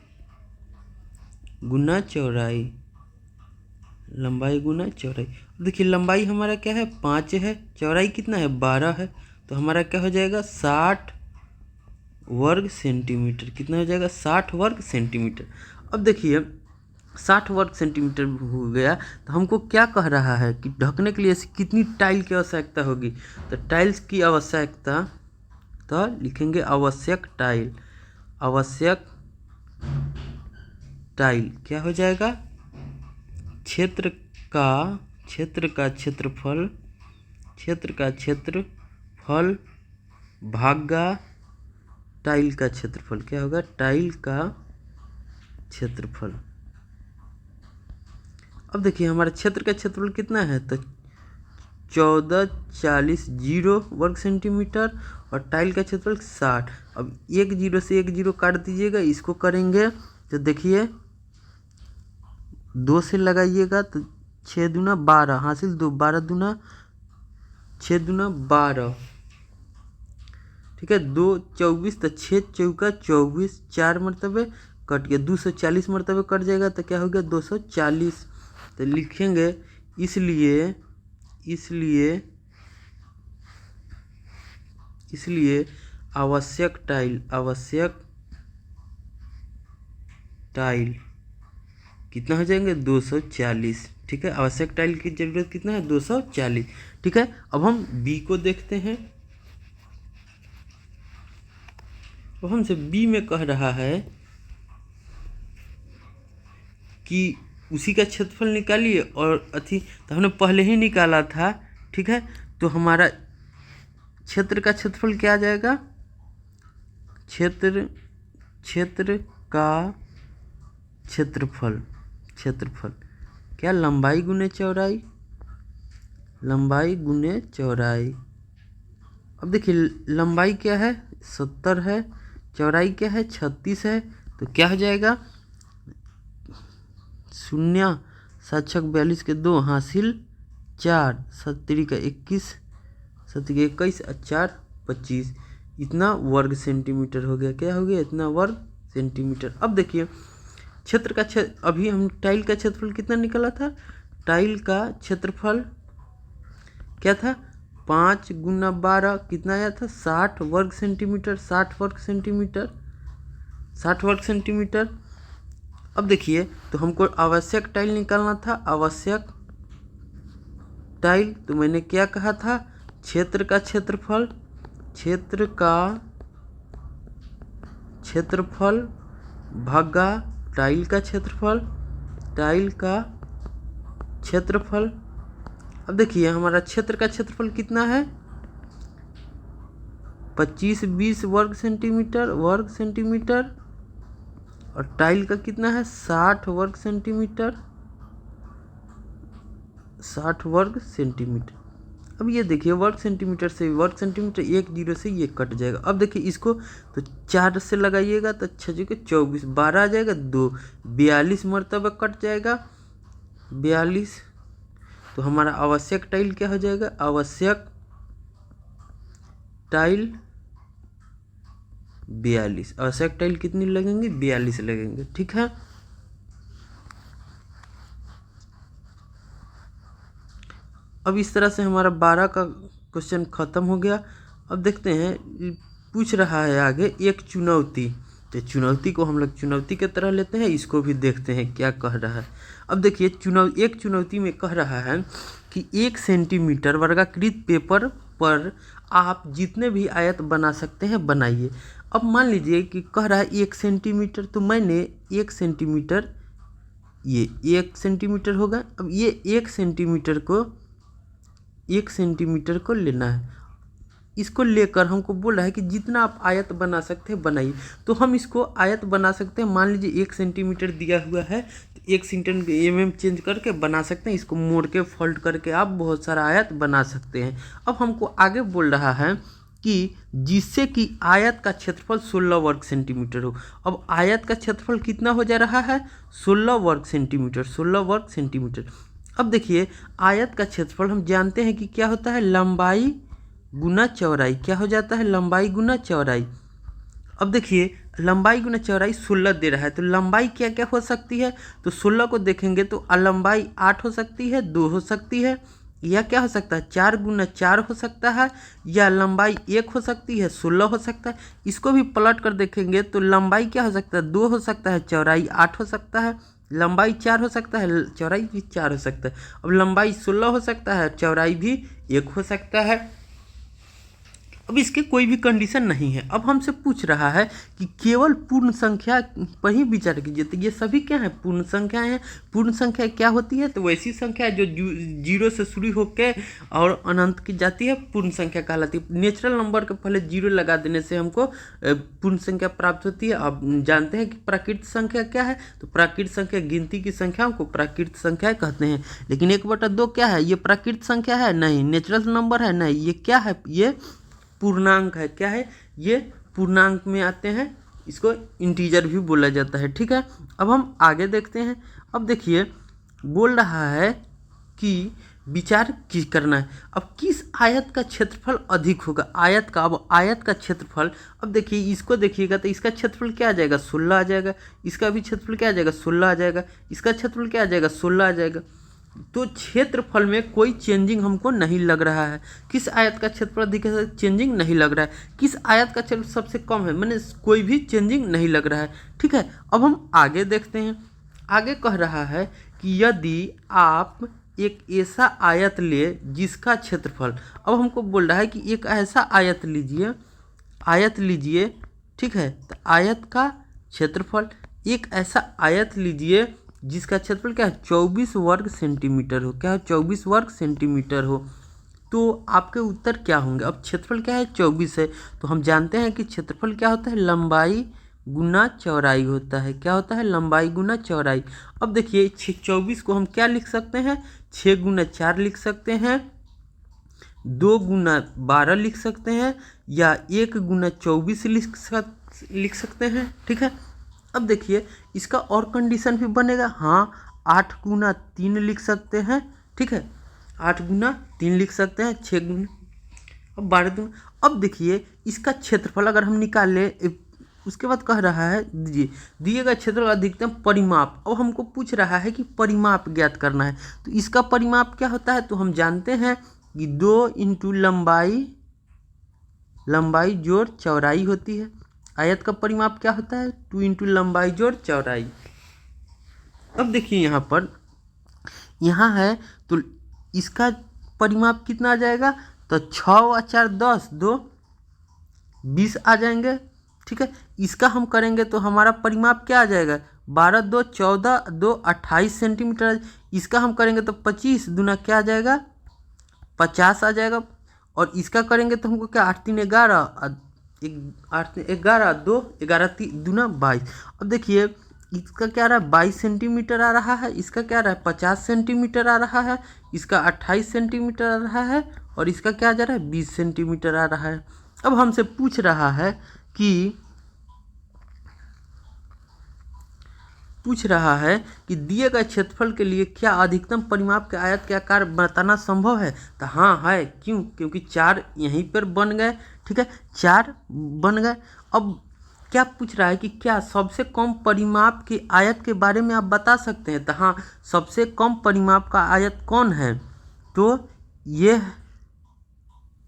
गुना चौड़ाई। अब देखिए लंबाई हमारा क्या है 5 है, चौड़ाई कितना है 12 है, तो हमारा क्या हो जाएगा 60 वर्ग सेंटीमीटर। कितना हो जाएगा 60 वर्ग सेंटीमीटर। अब देखिए 60 वर्ग सेंटीमीटर हो गया, तो हमको क्या कह रहा है कि ढकने के लिए ऐसी कितनी टाइल की आवश्यकता होगी, तो टाइल्स की आवश्यकता, तो लिखेंगे आवश्यक टाइल क्या हो जाएगा, क्षेत्र का क्षेत्रफल भागा टाइल का क्षेत्रफल, क्या होगा टाइल का क्षेत्रफल। अब देखिए हमारे क्षेत्र का क्षेत्रफल कितना है, तो 1440 वर्ग सेंटीमीटर और टाइल का क्षेत्रफल 60। अब एक जीरो से एक जीरो काट दीजिएगा, इसको करेंगे तो देखिए 2 से लगाइएगा तो 6 दूना 12 हासिल 2, 12 दूना 6 दूना 12, ठीक है। 2 24 तो 6 चौका 24, 4 मरतबे कट गया, 240 मरतबे कट जाएगा तो क्या हो गया 240। तो लिखेंगे इसलिए आवश्यक टाइल कितना हो जाएंगे 240, ठीक है। आवश्यक टाइल की जरूरत कितना है 240, ठीक है। अब हम बी को देखते हैं। अब हमसे बी में कह रहा है कि उसी का क्षेत्रफल निकालिए, और तो हमने पहले ही निकाला था, ठीक है। तो हमारा क्षेत्र का क्षेत्रफल क्या आ जाएगा, क्षेत्र का क्षेत्रफल क्या, लंबाई गुने चौड़ाई। अब देखिए लंबाई क्या है 70 है, चौड़ाई क्या है 36 है, तो क्या हो जाएगा 0 7 6 42 के 2 हासिल 4, 7 3 का 21, 7 के 21 और 4 25, इतना वर्ग सेंटीमीटर हो गया, क्या हो गया इतना वर्ग सेंटीमीटर। अब देखिए क्षेत्र का अभी हम टाइल का क्षेत्रफल कितना निकला था, टाइल का क्षेत्रफल क्या था 5 गुना 12 कितना आया था 60 वर्ग सेंटीमीटर। अब देखिए तो हमको आवश्यक टाइल निकालना था, आवश्यक टाइल, तो मैंने क्या कहा था क्षेत्र का क्षेत्रफल भागा टाइल का क्षेत्रफल। अब देखिए हमारा क्षेत्र का क्षेत्रफल कितना है 25-20 वर्ग सेंटीमीटर और टाइल का कितना है 60 वर्ग सेंटीमीटर। अब ये देखिए वर्ग सेंटीमीटर से वर्ग सेंटीमीटर 1 जीरो से ये कट जाएगा। अब देखिए इसको तो 4 से लगाइएगा तो 6 के 24, 12 आ जाएगा, 2 42 मरतबा कट जाएगा 42। तो हमारा आवश्यक टाइल क्या हो जाएगा, आवश्यक टाइल 42, आवश्यक टाइल कितनी लगेंगी 42 लगेंगे, ठीक है। अब इस तरह से हमारा 12 का क्वेश्चन ख़त्म हो गया। अब देखते हैं पूछ रहा है आगे एक चुनौती, तो चुनौती को हम लोग चुनौती की तरह लेते हैं, इसको भी देखते हैं क्या कह रहा है। अब देखिए एक चुनौती में कह रहा है कि 1 सेंटीमीटर वर्गाकृत पेपर पर आप जितने भी आयत बना सकते हैं बनाइए। अब मान लीजिए कि कह रहा है 1 सेंटीमीटर, तो मैंने 1 सेंटीमीटर, ये 1 सेंटीमीटर होगा। अब ये 1 सेंटीमीटर को लेना है। इसको लेकर हमको बोल रहा है कि जितना आप आयत बना सकते हैं बनाइए। तो हम इसको आयत बना सकते हैं, मान लीजिए 1 सेंटीमीटर दिया हुआ है तो 1 सेंटीमीटर चेंज करके बना सकते हैं। इसको मोड़ के फोल्ड करके आप बहुत सारा आयत बना सकते हैं। अब हमको आगे बोल रहा है कि जिससे कि आयत का क्षेत्रफल 16 वर्ग सेंटीमीटर हो। अब आयत का क्षेत्रफल कितना हो जा रहा है? 16 वर्ग सेंटीमीटर, 16 वर्ग सेंटीमीटर। अब देखिए आयत का क्षेत्रफल हम जानते हैं कि क्या होता है, लंबाई गुना चौड़ाई। क्या हो जाता है? लंबाई गुना चौड़ाई। अब देखिए लंबाई गुना चौड़ाई 16 दे रहा है, तो लंबाई क्या क्या हो सकती है? तो 16 को देखेंगे तो लंबाई 8 हो सकती है, 2 हो सकती है, या क्या हो सकता है 4 गुना 4 हो सकता है, या लंबाई 1 हो सकती है, 16 हो सकता है। इसको भी पलट कर देखेंगे तो लंबाई क्या हो सकता है? 2 हो सकता है, चौड़ाई 8 हो सकता है, लंबाई 4 हो सकता है, चौड़ाई भी 4 हो सकता है। अब लंबाई 16 हो सकता है, चौड़ाई भी 1 हो सकता है। अब इसके कोई भी कंडीशन नहीं है। अब हमसे पूछ रहा है कि केवल पूर्ण संख्या पर ही विचार कीजिए। तो ये सभी क्या है? पूर्ण संख्याएं हैं। पूर्ण संख्या क्या होती है? तो वैसी संख्या जो 0 से शुरू होकर और अनंत की जाती है पूर्ण संख्या कहलाती है। नेचुरल नंबर के पहले 0 लगा देने से हमको पूर्ण संख्या प्राप्त होती है। अब जानते हैं कि प्राकृत संख्या क्या है? तो प्राकृत संख्या गिनती की संख्याओं को प्राकृत संख्या कहते हैं। लेकिन 1/2 क्या है? ये प्राकृत संख्या है? नहीं। नेचुरल नंबर है? नहीं। ये क्या है? ये पूर्णांक है। क्या है? ये पूर्णांक में आते हैं। इसको इंटीजर भी बोला जाता है। ठीक है, अब हम आगे देखते हैं। अब देखिए बोल रहा है कि विचार करना है। अब किस आयत का क्षेत्रफल अधिक होगा? आयत का, अब आयत का क्षेत्रफल, अब देखिए इसको देखिएगा तो इसका क्षेत्रफल क्या आ जाएगा? 16 आ जाएगा। इसका भी क्षेत्रफल क्या आ जाएगा? 16 आ जाएगा। इसका क्षेत्रफल क्या आ जाएगा? 16 आ जाएगा। तो क्षेत्रफल में कोई चेंजिंग हमको नहीं लग रहा है। किस आयत का क्षेत्रफल अधिक है? चेंजिंग नहीं लग रहा है। किस आयत का क्षेत्रफल सबसे कम है? मैंने कोई भी चेंजिंग नहीं लग रहा है। ठीक है, अब हम आगे देखते हैं। आगे कह रहा है कि यदि आप एक ऐसा आयत ले जिसका क्षेत्रफल, अब हमको बोल रहा है कि एक ऐसा आयत लीजिए। ठीक है, तो आयत का क्षेत्रफल, एक ऐसा आयत लीजिए जिसका क्षेत्रफल क्या है? 24 वर्ग सेंटीमीटर हो। क्या है? 24 वर्ग सेंटीमीटर हो। तो आपके उत्तर क्या होंगे? अब क्षेत्रफल क्या है? 24 है। तो हम जानते हैं कि क्षेत्रफल क्या होता है? लंबाई गुना चौड़ाई होता है। क्या होता है? लंबाई गुना चौड़ाई। अब देखिए 24 को हम क्या लिख सकते हैं? 6 गुना 4 लिख सकते हैं, 2 गुना 12 लिख सकते हैं, या 1 गुना 24 लिख सकते हैं। ठीक है, अब देखिए इसका और कंडीशन भी बनेगा। हाँ, 8 गुना 3 लिख सकते हैं। ठीक है, 8 गुना 3 लिख सकते हैं, 6 गुना, अब 12 अब देखिए इसका क्षेत्रफल अगर हम निकाल ले, उसके बाद कह रहा है दिएगा क्षेत्रफल अधिकतम परिमाप। अब हमको पूछ रहा है कि परिमाप ज्ञात करना है। तो इसका परिमाप क्या होता है? तो हम जानते हैं कि 2 इंटू लंबाई जोड़ चौड़ाई होती है। आयत का परिमाप क्या होता है? 2 इंटू लंबाई जोड़ चौड़ाई। अब देखिए यहाँ है तो इसका परिमाप कितना आ जाएगा? तो 6 और 4 10, 2 20 आ जाएंगे। ठीक है, इसका हम करेंगे तो हमारा परिमाप क्या आ जाएगा? 12 2 14, 2 28 सेंटीमीटर। इसका हम करेंगे तो 25 दूना क्या आ जाएगा? 50 आ जाएगा। और इसका करेंगे तो हमको क्या? 8 3 11, 8 11 2 11 3 दूना 22। अब देखिए इसका क्या आ रहा है? 22 सेंटीमीटर आ रहा है। इसका क्या आ रहा है? 50 सेंटीमीटर आ रहा है। इसका 28 सेंटीमीटर आ रहा है, और इसका क्या आ जा रहा है? 20 सेंटीमीटर आ रहा है। अब हमसे पूछ रहा कि दिए गए क्षेत्रफल के लिए क्या अधिकतम परिमाप के आयत के आकार बताना संभव है? तो हाँ है। क्यों? क्योंकि 4 यहीं पर बन गए। ठीक है, 4 बन गए। अब क्या पूछ रहा है कि क्या सबसे कम परिमाप के आयत के बारे में आप बता सकते हैं? तो हाँ, सबसे कम परिमाप का आयत कौन है? तो ये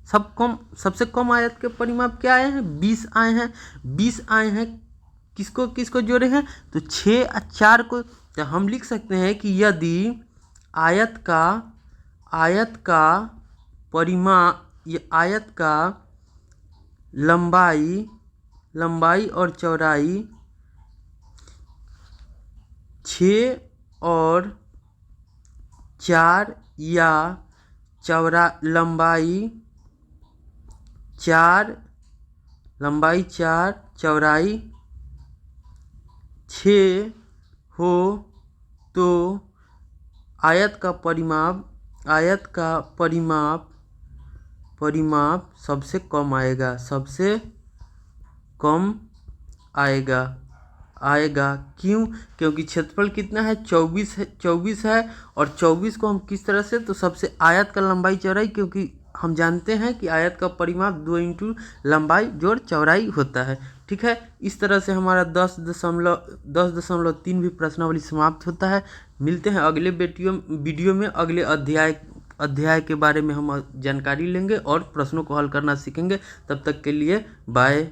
सबसे कम आयत के परिमाप क्या आए हैं? 20 आए हैं। 20 आए हैं। किसको किसको जोड़े हैं, तो 6 और 4 को। तो हम लिख सकते हैं कि यदि आयत का आयत का लंबाई और चौड़ाई 6 और 4 या लंबाई 4 चौड़ाई 6 हो तो आयत का परिमाप सबसे कम आएगा। क्यों? क्योंकि क्षेत्रफल कितना है, 24 है। और 24 को हम किस तरह से, तो सबसे आयत का लंबाई चौड़ाई, क्योंकि हम जानते हैं कि आयत का परिमाप 2 इंटू लंबाई जोड़ चौड़ाई होता है। ठीक है, इस तरह से हमारा 10.3 भी प्रश्नावली समाप्त होता है। मिलते हैं अगले वीडियो में। अगले अध्याय के बारे में हम जानकारी लेंगे और प्रश्नों को हल करना सीखेंगे। तब तक के लिए बाय।